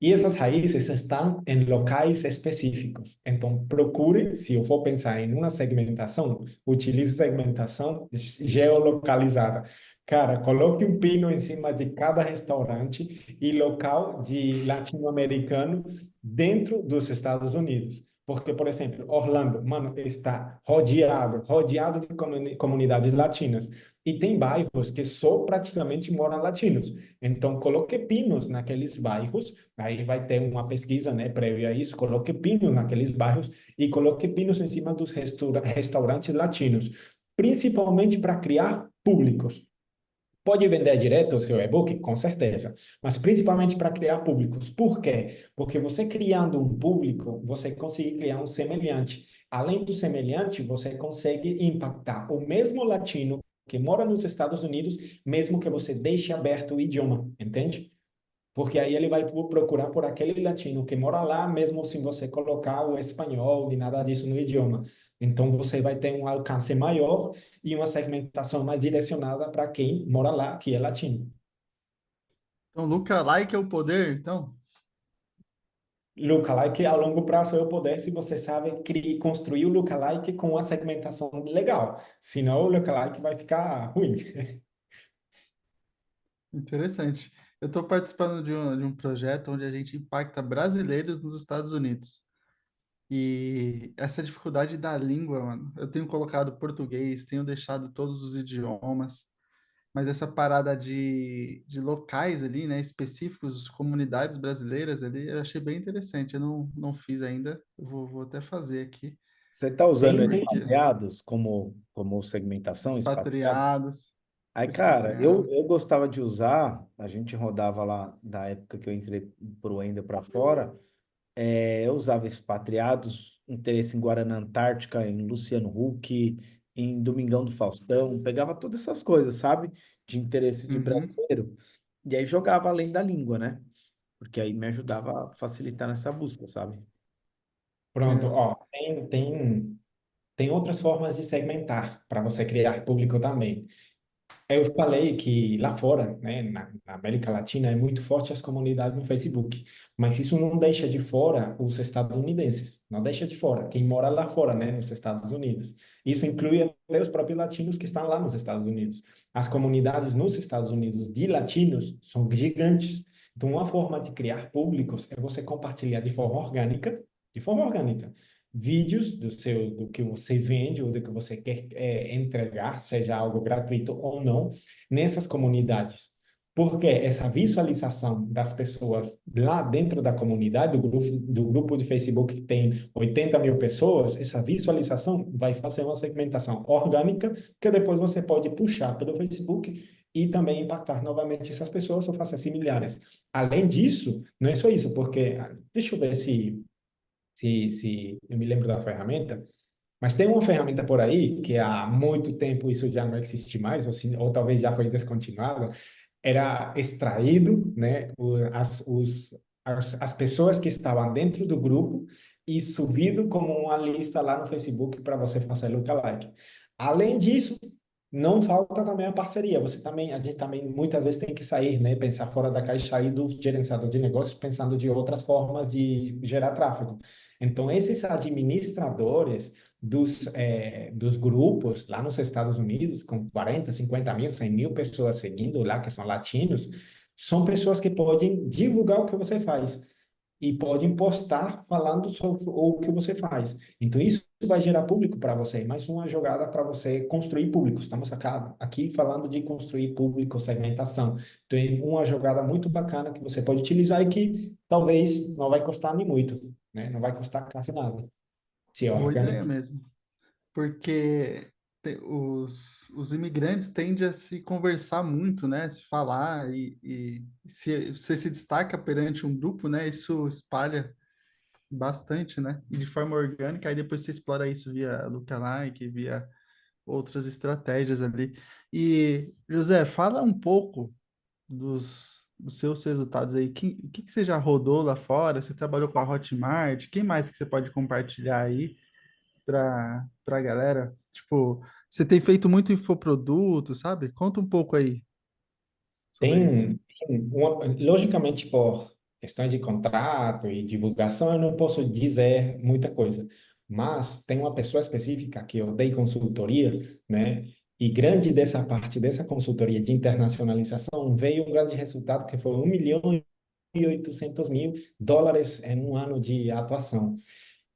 E essas raízes estão em locais específicos. Então, procure, se eu for pensar em uma segmentação, utilize segmentação geolocalizada. Cara, coloque um pino em cima de cada restaurante e local de latino-americano dentro dos Estados Unidos. Porque, por exemplo, Orlando, mano, está rodeado de comunidades latinas. E tem bairros que só praticamente moram latinos. Então, coloque pinos naqueles bairros, aí vai ter uma pesquisa, né, prévia a isso, coloque pinos naqueles bairros e coloque pinos em cima dos restaurantes latinos, principalmente para criar públicos. Pode vender direto o seu e-book? Com certeza, mas principalmente para criar públicos. Por quê? Porque você criando um público, você consegue criar um semelhante. Além do semelhante, você consegue impactar o mesmo latino que mora nos Estados Unidos, mesmo que você deixe aberto o idioma, entende? Porque aí ele vai procurar por aquele latino que mora lá, mesmo sem você colocar o espanhol e nada disso no idioma. Então você vai ter um alcance maior e uma segmentação mais direcionada para quem mora lá, que é latino. Então, lookalike é o poder, então? Lookalike a longo prazo é o poder se você sabe construir o lookalike com uma segmentação legal. Senão o lookalike vai ficar ruim. Interessante. Eu estou participando de um projeto onde a gente impacta brasileiros nos Estados Unidos. E essa dificuldade da língua, mano, eu tenho colocado português, tenho deixado todos os idiomas, mas essa parada de locais ali, né, específicos, comunidades brasileiras ali, eu achei bem interessante. Eu não fiz ainda, eu vou até fazer aqui. Você está usando Tem Que expatriados como segmentação, expatriado? expatriados, Aí, cara, expatriados. eu gostava de usar, a gente rodava lá da época que eu entrei pro Ender para fora, eu usava expatriados, interesse em Guaraná Antártica, em Luciano Huck, em Domingão do Faustão, pegava todas essas coisas, sabe? De interesse de Uhum. brasileiro, e aí jogava além da língua, né? Porque aí me ajudava a facilitar nessa busca, sabe? Pronto, É. ó, tem outras formas de segmentar para você criar público também. Eu falei que lá fora, né, na América Latina, é muito forte as comunidades no Facebook, mas isso não deixa de fora os estadunidenses, não deixa de fora quem mora lá fora, né, nos Estados Unidos. Isso inclui até os próprios latinos que estão lá nos Estados Unidos. As comunidades nos Estados Unidos de latinos são gigantes. Então, uma forma de criar públicos é você compartilhar de forma orgânica, vídeos do que você vende ou do que você quer entregar, seja algo gratuito ou não, nessas comunidades. Porque essa visualização das pessoas lá dentro da comunidade, do grupo de Facebook que tem 80 mil pessoas, essa visualização vai fazer uma segmentação orgânica que depois você pode puxar pelo Facebook e também impactar novamente essas pessoas ou fazer similares. Além disso, não é só isso, porque deixa eu ver se eu me lembro da ferramenta, mas tem uma ferramenta por aí que há muito tempo isso já não existe mais, ou talvez já foi descontinuada, era extraído, né, as pessoas que estavam dentro do grupo e subido como uma lista lá no Facebook para você fazer lookalike. Além disso, não falta também a parceria. A gente também muitas vezes tem que sair, né? Pensar fora da caixa, sair do gerenciador de negócios, pensando de outras formas de gerar tráfego. Então, esses administradores dos grupos lá nos Estados Unidos, com 40, 50 mil, 100 mil pessoas seguindo lá, que são latinos, são pessoas que podem divulgar o que você faz e podem postar falando sobre o que você faz. Então, isso vai gerar público para você, mais uma jogada para você construir público. Estamos aqui falando de construir público, segmentação. Então, é uma jogada muito bacana que você pode utilizar e que talvez não vai custar nem muito, né? Não vai custar quase nada. Se é Boa ideia orgânico. mesmo. Porque os imigrantes tendem a se conversar muito, né? Se falar e se você se destaca perante um grupo, né? Isso espalha bastante, né? E de forma orgânica, aí depois você explora isso via lookalike, via outras estratégias ali. E, José, fala um pouco dos seus resultados aí. O que que você já rodou lá fora? Você trabalhou com a Hotmart? Quem mais que você pode compartilhar aí para a galera? Tipo, você tem feito muito infoproduto, sabe? Conta um pouco aí sobre isso. Logicamente, por questões de contrato e divulgação, eu não posso dizer muita coisa, mas tem uma pessoa específica que eu dei consultoria, né? E grande dessa parte dessa consultoria de internacionalização veio um grande resultado que foi 1.800.000 dólares em um ano de atuação.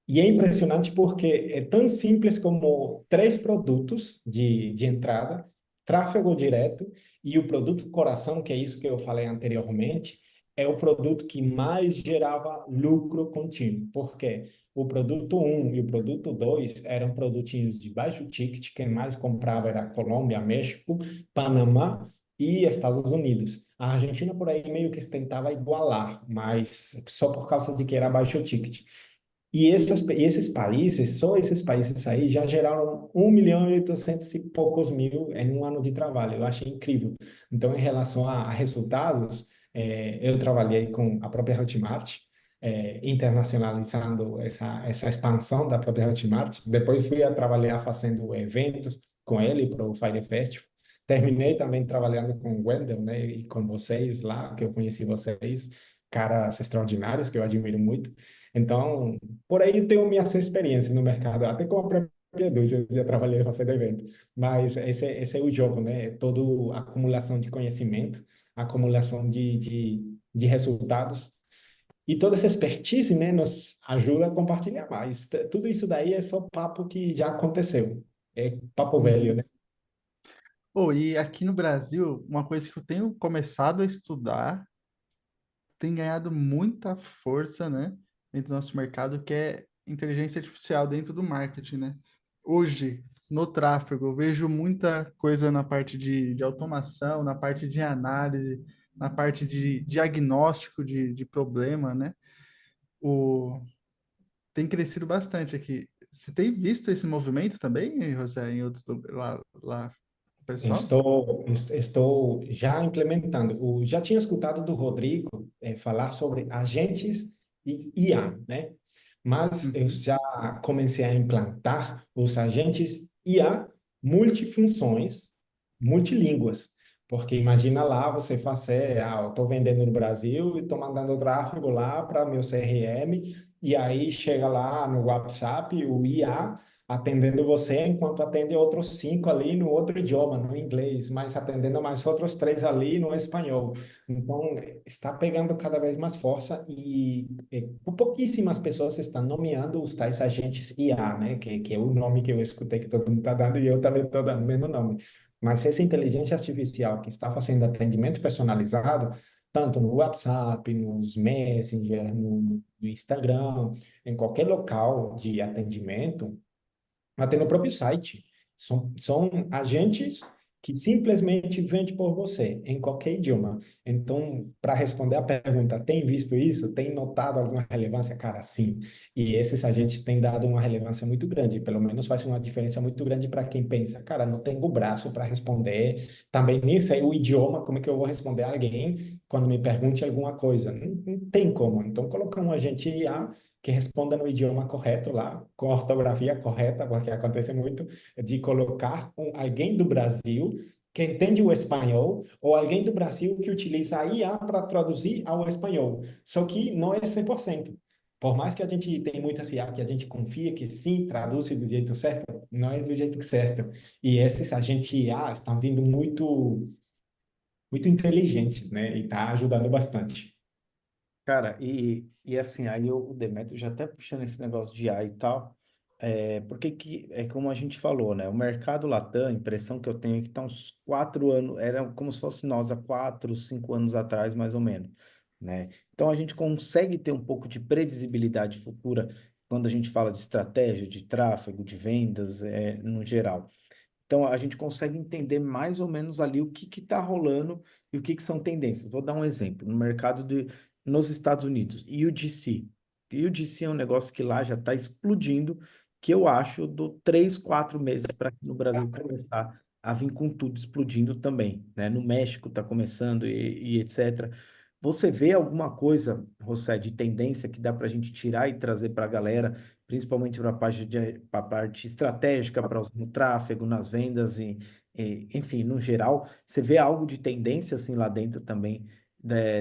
E é impressionante porque é tão simples como três produtos de entrada, tráfego direto e o produto coração, que é isso que eu falei anteriormente, é o produto que mais gerava lucro contínuo. Por quê? O produto um e o produto 2 eram produtinhos de baixo ticket, quem mais comprava era Colômbia, México, Panamá e Estados Unidos. A Argentina por aí meio que tentava igualar, mas só por causa de que era baixo ticket. E esses países, só esses países aí, já geraram 1.800.000 e poucos mil em um ano de trabalho. Eu achei incrível. Então, em relação a resultados, eu trabalhei com a própria Hotmart, internacionalizando essa expansão da própria Hotmart. Depois fui a trabalhar fazendo eventos com ele para o Fire Festival. Terminei também trabalhando com o Wendel, né, e com vocês lá, que eu conheci vocês, caras extraordinários que eu admiro muito. Então, por aí tenho minhas experiências no mercado, até com a própria Eduz, eu já trabalhei fazendo evento. Mas esse é o jogo, né? É toda a acumulação de conhecimento, acumulação de resultados. E toda essa expertise, né, nos ajuda a compartilhar mais. Tudo isso daí é só papo que já aconteceu. É papo velho, né? Uhum. Oh, e aqui no Brasil, uma coisa que eu tenho começado a estudar, tem ganhado muita força, né, dentro do nosso mercado, que é inteligência artificial dentro do marketing, né? Hoje, no tráfego, eu vejo muita coisa na parte de automação, na parte de análise, na parte de diagnóstico de problema, né? O, tem crescido bastante aqui. Você tem visto esse movimento também, José, em outros lá, pessoal? Estou já implementando. Já tinha escutado do Rodrigo falar sobre agentes e IA, né? Mas eu Uhum. já comecei a implantar os agentes IA multifunções, multilínguas. Porque imagina lá você fazer, eu estou vendendo no Brasil e estou mandando tráfego lá para meu CRM, e aí chega lá no WhatsApp, o IA atendendo você enquanto atende outros cinco ali no outro idioma, no inglês, mas atendendo mais outros três ali no espanhol. Então, está pegando cada vez mais força e pouquíssimas pessoas estão nomeando os tais agentes IA, né? Que é o nome que eu escutei que todo mundo está dando e eu também estou dando o mesmo nome. Mas essa inteligência artificial que está fazendo atendimento personalizado, tanto no WhatsApp, nos Messenger, no Instagram, em qualquer local de atendimento, até no próprio site. São agentes que simplesmente vendem por você, em qualquer idioma. Então, para responder a pergunta, tem visto isso? Tem notado alguma relevância? Cara, sim. E esses agentes têm dado uma relevância muito grande, pelo menos faz uma diferença muito grande para quem pensa, cara, não tenho o braço para responder, também nem sei o idioma, como é que eu vou responder a alguém quando me pergunte alguma coisa? Não tem como. Então, colocar um agente IA que responda no idioma correto lá, com a ortografia correta, porque acontece muito, de colocar alguém do Brasil que entende o espanhol ou alguém do Brasil que utiliza a IA para traduzir ao espanhol. Só que não é 100%. Por mais que a gente tenha muitas IA que a gente confia que sim, traduz do jeito certo, não é do jeito certo. E esses agentes IA estão vindo muito inteligentes, né? E tá ajudando bastante. Cara, e assim, aí o Demetrio já até puxando esse negócio de AI e tal, porque que, é como a gente falou, né? O mercado Latam, a impressão que eu tenho é que tá uns 4 anos, era como se fosse nós há 4, 5 anos atrás, mais ou menos, né? Então a gente consegue ter um pouco de previsibilidade futura quando a gente fala de estratégia, de tráfego, de vendas, no geral. Então, a gente consegue entender mais ou menos ali o que está rolando e o que são tendências. Vou dar um exemplo. No mercado nos Estados Unidos, UGC. UGC é um negócio que lá já está explodindo, que eu acho do 3, 4 meses para no Brasil começar a vir com tudo explodindo também, né? No México está começando e etc. Você vê alguma coisa, José, de tendência que dá para a gente tirar e trazer para a galera, principalmente para a parte estratégica, para usar no tráfego, nas vendas enfim, no geral, você vê algo de tendência assim lá dentro também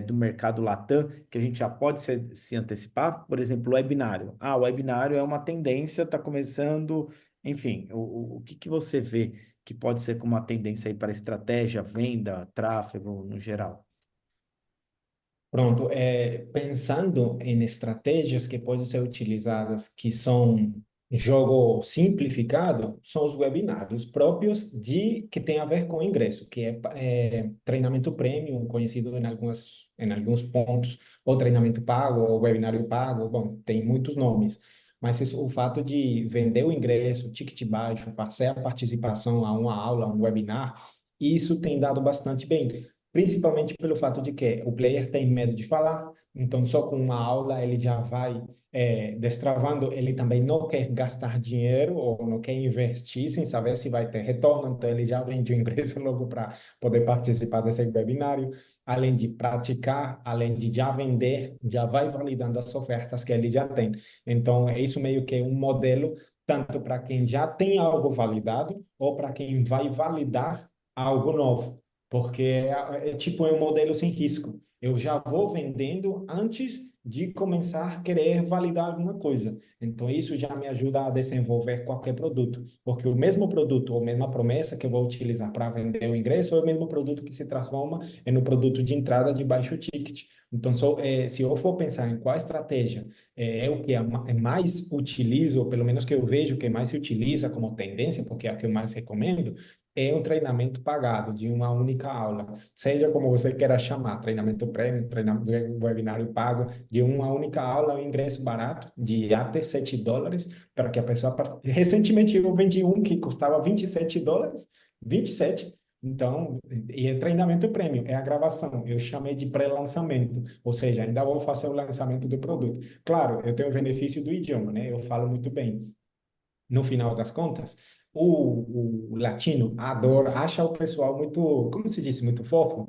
do mercado Latam, que a gente já pode se antecipar, por exemplo, o webinário. Ah, o webinário é uma tendência, está começando, enfim, o que que você vê que pode ser como uma tendência aí para estratégia, venda, tráfego no geral? Pronto, pensando em estratégias que podem ser utilizadas, que são jogo simplificado, são os webinários próprios de que tem a ver com ingresso, que é treinamento premium, conhecido em alguns pontos, ou treinamento pago, ou webinário pago, bom, tem muitos nomes. Mas o fato de vender o ingresso, ticket baixo, fazer a participação a uma aula, a um webinar, isso tem dado bastante bem. Principalmente pelo fato de que o player tem medo de falar, então só com uma aula ele já vai destravando. Ele também não quer gastar dinheiro ou não quer investir sem saber se vai ter retorno, então ele já vende o ingresso logo para poder participar desse webinário. Além de praticar, além de já vender, já vai validando as ofertas que ele já tem. Então, é isso meio que um modelo tanto para quem já tem algo validado ou para quem vai validar algo novo. Porque tipo um modelo sem risco. Eu já vou vendendo antes de começar a querer validar alguma coisa. Então, isso já me ajuda a desenvolver qualquer produto. Porque o mesmo produto ou a mesma promessa que eu vou utilizar para vender o ingresso é o mesmo produto que se transforma em um produto de entrada de baixo ticket. Então, se eu for pensar em qual estratégia é o que é mais utilizo, ou pelo menos que eu vejo que mais se utiliza como tendência, porque é a que eu mais recomendo, é um treinamento pagado de uma única aula, seja como você queira chamar, treinamento premium, treinamento webinário pago, de uma única aula, um ingresso barato de até US$ 7, para que a pessoa... Recentemente eu vendi um que custava US$ 27, 27. Então, e é treinamento premium, é a gravação. Eu chamei de pré-lançamento, ou seja, ainda vou fazer o lançamento do produto. Claro, eu tenho o benefício do idioma, né? Eu falo muito bem. No final das contas, o latino adora, acha o pessoal muito, como se disse, muito fofo.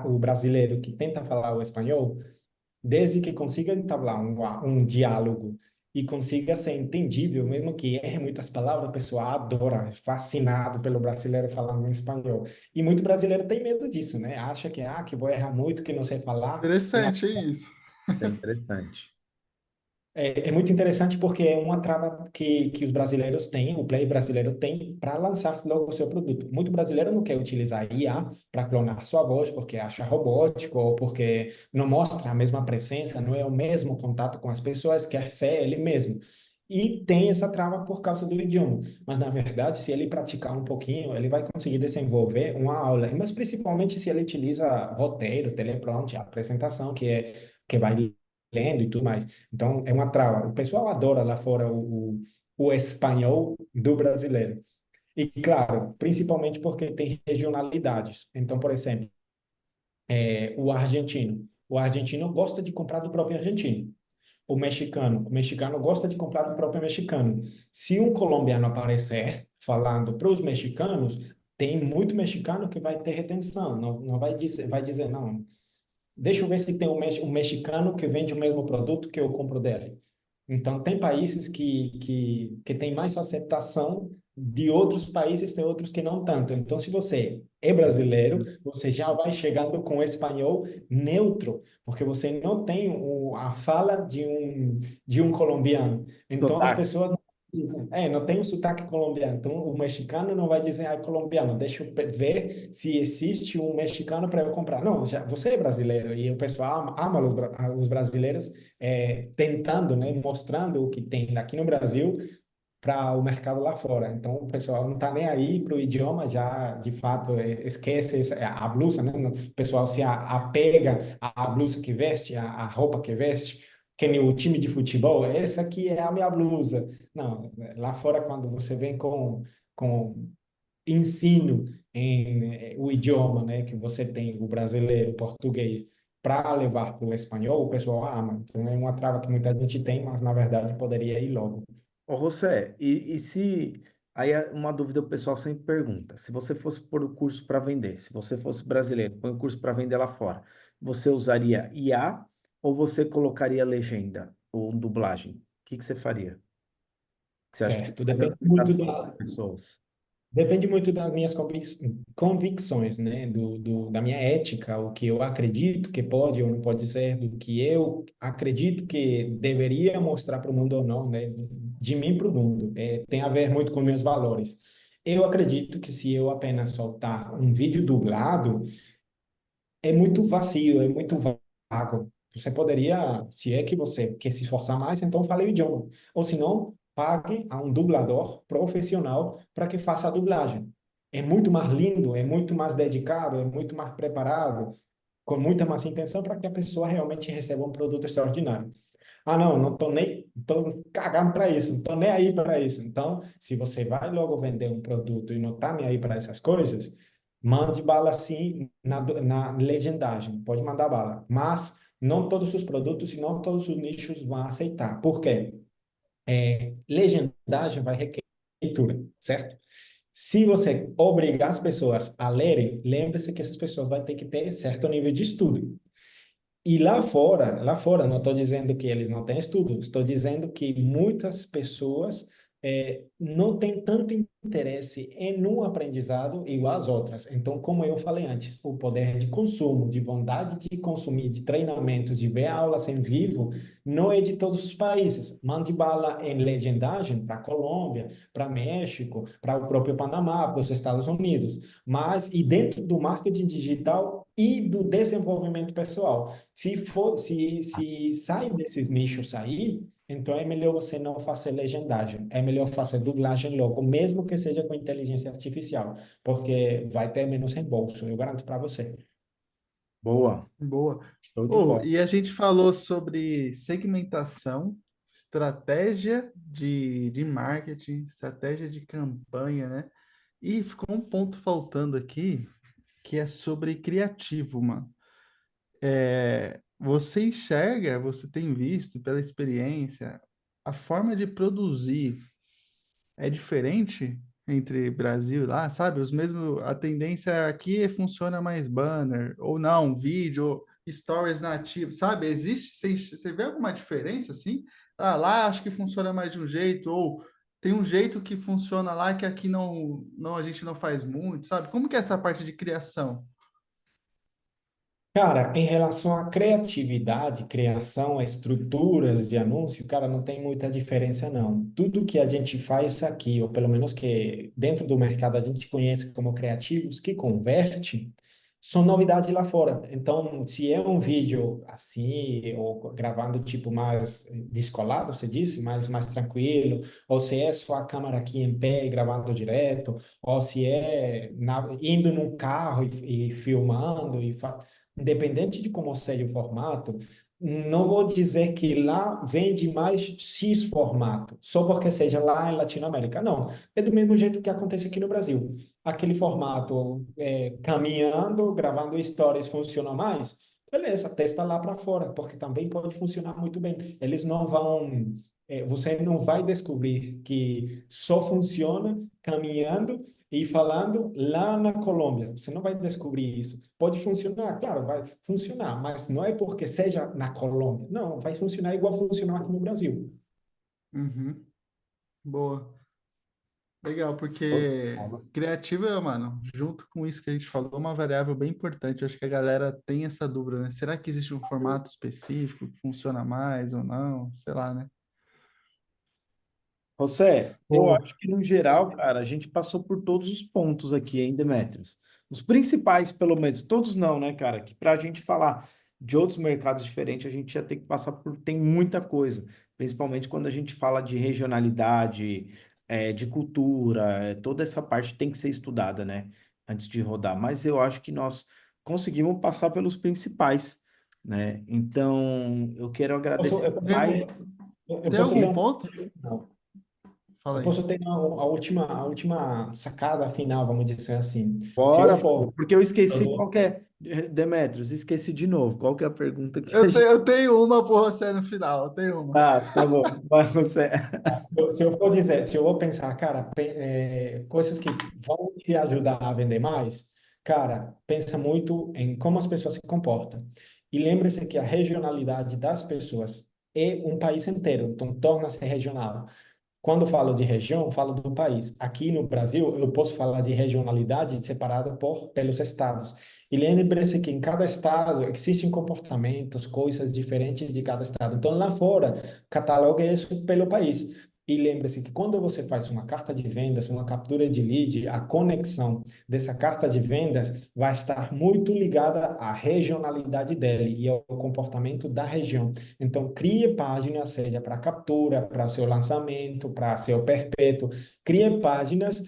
O brasileiro que tenta falar o espanhol, desde que consiga entablar um diálogo e consiga ser entendível, mesmo que erre muitas palavras, o pessoal adora, é fascinado pelo brasileiro falando em espanhol. E muito brasileiro tem medo disso, né? Acha que vou errar muito, que não sei falar. E na Interessante isso. Isso é interessante. É muito interessante porque é uma trava que os brasileiros têm, o player brasileiro tem, para lançar logo o seu produto. Muito brasileiro não quer utilizar IA para clonar sua voz porque acha robótico ou porque não mostra a mesma presença, não é o mesmo contato com as pessoas, quer ser ele mesmo. E tem essa trava por causa do idioma. Mas, na verdade, se ele praticar um pouquinho, ele vai conseguir desenvolver uma aula. Mas, principalmente, se ele utiliza roteiro, teleprompter, apresentação, que vai lendo e tudo mais. Então, é uma trava. O pessoal adora lá fora o espanhol do brasileiro. E, claro, principalmente porque tem regionalidades. Então, por exemplo, o argentino. O argentino gosta de comprar do próprio argentino. O mexicano gosta de comprar do próprio mexicano. Se um colombiano aparecer falando para os mexicanos, tem muito mexicano que vai ter retenção. Não vai dizer, não. deixa eu ver se tem um mexicano que vende o mesmo produto que eu compro dele. Então, tem países que têm mais aceitação de outros países, tem outros que não tanto. Então, se você é brasileiro, você já vai chegando com o espanhol neutro, porque você não tem a fala de um colombiano. Então, as Sotaque. pessoas não dizem, não tem o sotaque colombiano. Então, o mexicano não vai dizer, colombiano, deixa eu ver se existe um mexicano para eu comprar. Não, já, você é brasileiro e o pessoal ama os brasileiros tentando, né, mostrando o que tem aqui no Brasil para o mercado lá fora. Então, o pessoal não está nem aí para o idioma, já de fato esquece a blusa, né? O pessoal se apega à blusa que veste, à roupa que veste, que nem o time de futebol, essa aqui é a minha blusa. Não, lá fora, quando você vem com ensino em o idioma, né, que você tem, o brasileiro, o português, para levar para o espanhol, o pessoal ama. Então, é uma trava que muita gente tem, mas na verdade poderia ir logo. Ô, José, e se. Aí é uma dúvida o pessoal sempre pergunta: se você fosse pôr o curso para vender, se você fosse brasileiro, põe o curso para vender lá fora, você usaria IA ou você colocaria legenda ou dublagem? O que que você faria? Você acha que tem Certo, mais depende muito aceitação das da, pessoas? depende muito das minhas convicções, né? Da minha ética, o que eu acredito que pode ou não pode ser, do que eu acredito que deveria mostrar para o mundo ou não, né? De mim para o mundo. Tem a ver muito com meus valores. Eu acredito que se eu apenas soltar um vídeo dublado, é muito vazio, é muito vago. Você poderia, se é que você quer se esforçar mais, então fale o idioma. Ou se não, pague a um dublador profissional para que faça a dublagem. É muito mais lindo, é muito mais dedicado, é muito mais preparado, com muita mais intenção para que a pessoa realmente receba um produto extraordinário. Ah, não, não tô nem, tô cagando para isso, não tô nem aí para isso. Então, se você vai logo vender um produto e não tá nem aí para essas coisas, mande bala sim na legendagem, pode mandar bala. Mas não todos os produtos e não todos os nichos vão aceitar. Por quê? Legendagem vai requerer leitura, certo? Se você obrigar as pessoas a lerem, lembre-se que essas pessoas vão ter que ter certo nível de estudo. E lá fora, não estou dizendo que eles não têm estudo, estou dizendo que muitas pessoas não têm tanto interesse em um aprendizado igual às outras. Então, como eu falei antes, o poder de consumo, de vontade de consumir, de treinamentos, de ver aulas em vivo, não é de todos os países. Mande bala em legendagem para Colômbia, para México, para o próprio Panamá, para os Estados Unidos. Mas, e dentro do marketing digital e do desenvolvimento pessoal. Se sai desses nichos aí, então é melhor você não fazer legendagem, é melhor fazer dublagem logo, mesmo que seja com inteligência artificial, porque vai ter menos reembolso, eu garanto para você. Boa, Boa. show de Oh, bola. e a gente falou sobre segmentação, estratégia de marketing, estratégia de campanha, né? E ficou um ponto faltando aqui, que é sobre criativo, mano. Você enxerga, você tem visto pela experiência, a forma de produzir é diferente entre Brasil e lá, sabe? Os mesmos, a tendência aqui funciona mais banner, ou não, vídeo, stories nativos, sabe? Existe, você vê alguma diferença assim? Ah, lá acho que funciona mais de um jeito, ou tem um jeito que funciona lá que aqui não a gente não faz muito, sabe? Como que é essa parte de criação? Cara, em relação à criatividade, criação, a estruturas de anúncio, cara, não tem muita diferença, não. Tudo que a gente faz aqui, ou pelo menos que dentro do mercado a gente conhece como criativos, que converte, são novidades lá fora. Então, se é um vídeo assim, ou gravando tipo mais descolado, você disse, mais tranquilo, ou se é só a câmera aqui em pé e gravando direto, ou se é indo num carro e filmando e independente de como seja o formato, não vou dizer que lá vende mais X formato, só porque seja lá em Latinoamérica. Não, é do mesmo jeito que acontece aqui no Brasil. Aquele formato caminhando, gravando stories funciona mais, beleza, testa lá para fora, porque também pode funcionar muito bem. Eles não vão, você não vai descobrir que só funciona caminhando e falando lá na Colômbia. Você não vai descobrir isso. Pode funcionar, claro, vai funcionar, mas não é porque seja na Colômbia. Não, vai funcionar igual funcionar aqui no Brasil. Uhum. Boa. Legal, porque criativo é, mano, junto com isso que a gente falou, uma variável bem importante. Eu acho que a galera tem essa dúvida, né? Será que existe um formato específico que funciona mais ou não? Sei lá, né? José, eu Boa. acho que no geral, cara, a gente passou por todos os pontos aqui, hein, Demetrios? Os principais, pelo menos, todos não, né, cara? Que para a gente falar de outros mercados diferentes, a gente já tem que passar por. Tem muita coisa, principalmente quando a gente fala de regionalidade, de cultura, toda essa parte tem que ser estudada, né, antes de rodar. Mas eu acho que nós conseguimos passar pelos principais, né? Então, eu quero Posso, agradecer eu posso Tem, ter, demais. eu tem posso ter algum um, ponto? não. Fala Eu aí. posso ter a última sacada final, vamos dizer assim. Se eu Bora, pô, for porque eu esqueci qual que é, Demetrios, esqueci de novo. Qual que é a pergunta que a Eu tenho, gente... eu tenho uma por você no final, eu tenho uma. Tá bom. Vai você. Se eu for dizer, se eu vou pensar, cara, coisas que vão te ajudar a vender mais, cara, pensa muito em como as pessoas se comportam. E lembre-se que a regionalidade das pessoas é um país inteiro, então torna-se regional. Quando falo de região, falo do país. Aqui no Brasil, eu posso falar de regionalidade separada pelos estados. E lembre-se que em cada estado existem comportamentos, coisas diferentes de cada estado. Então, lá fora, catalogue isso pelo país. E lembre-se que quando você faz uma carta de vendas, uma captura de lead, a conexão dessa carta de vendas vai estar muito ligada à regionalidade dele e ao comportamento da região. Então, crie páginas, seja para captura, para o seu lançamento, para seu perpétuo. Crie páginas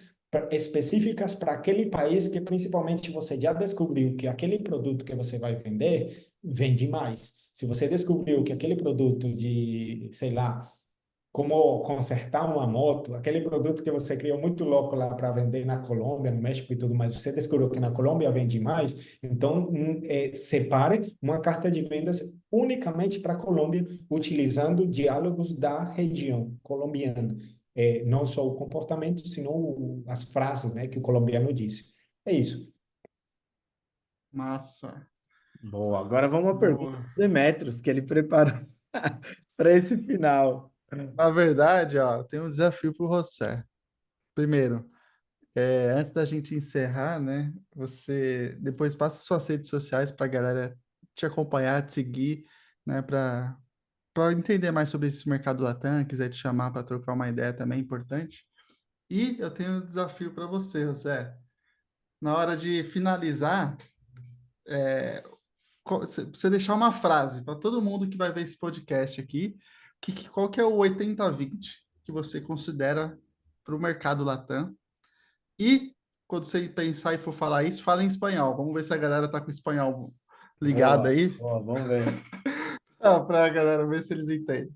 específicas para aquele país que principalmente você já descobriu que aquele produto que você vai vender vende mais. Se você descobriu que aquele produto de, sei lá, como consertar uma moto, aquele produto que você criou muito louco lá para vender na Colômbia, no México e tudo mais, você descobriu que na Colômbia vende mais, então separe uma carta de vendas unicamente para a Colômbia, utilizando diálogos da região colombiana. Não só o comportamento, sino as frases, né, que o colombiano disse. É isso. Massa. Boa, agora vamos à pergunta Boa. do Demetrios, que ele preparou para esse final. Na verdade, ó, tem um desafio para você. Primeiro, antes da gente encerrar, né? Você depois passa suas redes sociais para a galera te acompanhar, te seguir, né? Para entender mais sobre esse mercado Latam, quiser te chamar para trocar uma ideia também é importante. E eu tenho um desafio para você, José. Na hora de finalizar, você deixar uma frase para todo mundo que vai ver esse podcast aqui, qual que é o 80-20 que você considera para o mercado Latam? E quando você pensar e for falar isso, fala em espanhol. Vamos ver se a galera tá com o espanhol ligado Boa, aí. boa, vamos ver. Para a galera ver se eles entendem.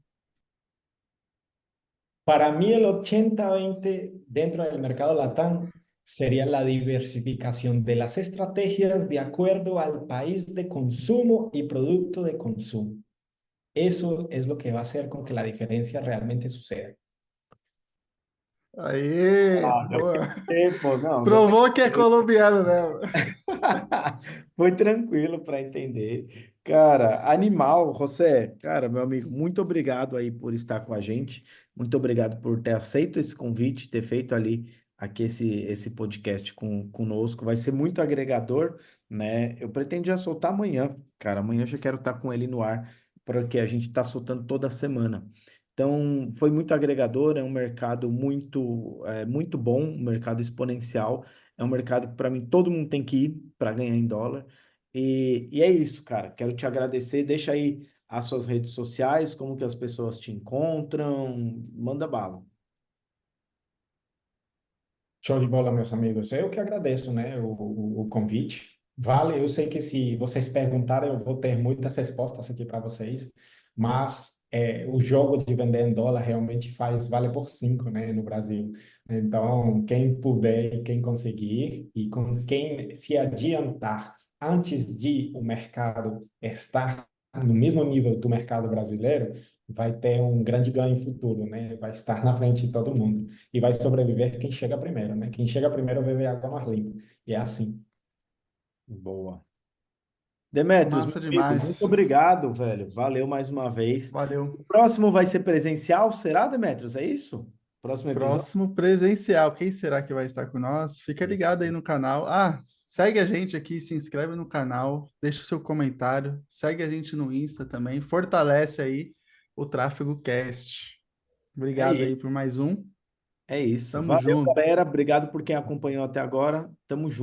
Para mí el 80-20 dentro del mercado LATAM sería la diversificación de las estrategias de acuerdo al país de consumo y producto de consumo. Eso es lo que va a hacer con que la diferencia realmente suceda. Aê, Ah, deu boa. para tempo, não, deu para Provou que é colombiano, né? Foi tranquilo para entender. Cara, animal, José, cara, meu amigo, muito obrigado aí por estar com a gente. Muito obrigado por ter aceito esse convite, ter feito ali aqui esse podcast conosco. Vai ser muito agregador, né? Eu pretendo já soltar amanhã, cara. Amanhã eu já quero estar com ele no ar, porque a gente está soltando toda semana. Então, foi muito agregador, é um mercado muito bom, um mercado exponencial. É um mercado que, para mim, todo mundo tem que ir para ganhar em dólar. E é isso, cara. Quero te agradecer. Deixa aí as suas redes sociais, como que as pessoas te encontram. Manda bala. Show de bola, meus amigos. Eu que agradeço, né, o convite. Vale, eu sei que se vocês perguntarem, eu vou ter muitas respostas aqui para vocês, mas o jogo de vender em dólar realmente vale por cinco, né, no Brasil. Então, quem puder e quem conseguir, e com quem se adiantar antes de o mercado estar no mesmo nível do mercado brasileiro, vai ter um grande ganho futuro, né? Vai estar na frente de todo mundo. E vai sobreviver quem chega primeiro, né? Quem chega primeiro bebe água mais limpa. E é assim. Boa. Demetrios, meu Massa amigo, muito demais. obrigado, velho. Valeu mais uma vez. Valeu. O próximo vai ser presencial, será, Demetrios? É isso? Próximo episódio? Próximo presencial. Quem será que vai estar com nós? Fica ligado aí no canal. Ah, segue a gente aqui, se inscreve no canal, deixa o seu comentário, segue a gente no Insta também, fortalece aí o Tráfego Cast. É Obrigado aí por isso. mais um. É isso. Tamo Valeu, junto. galera. Obrigado por quem acompanhou até agora. Tamo junto.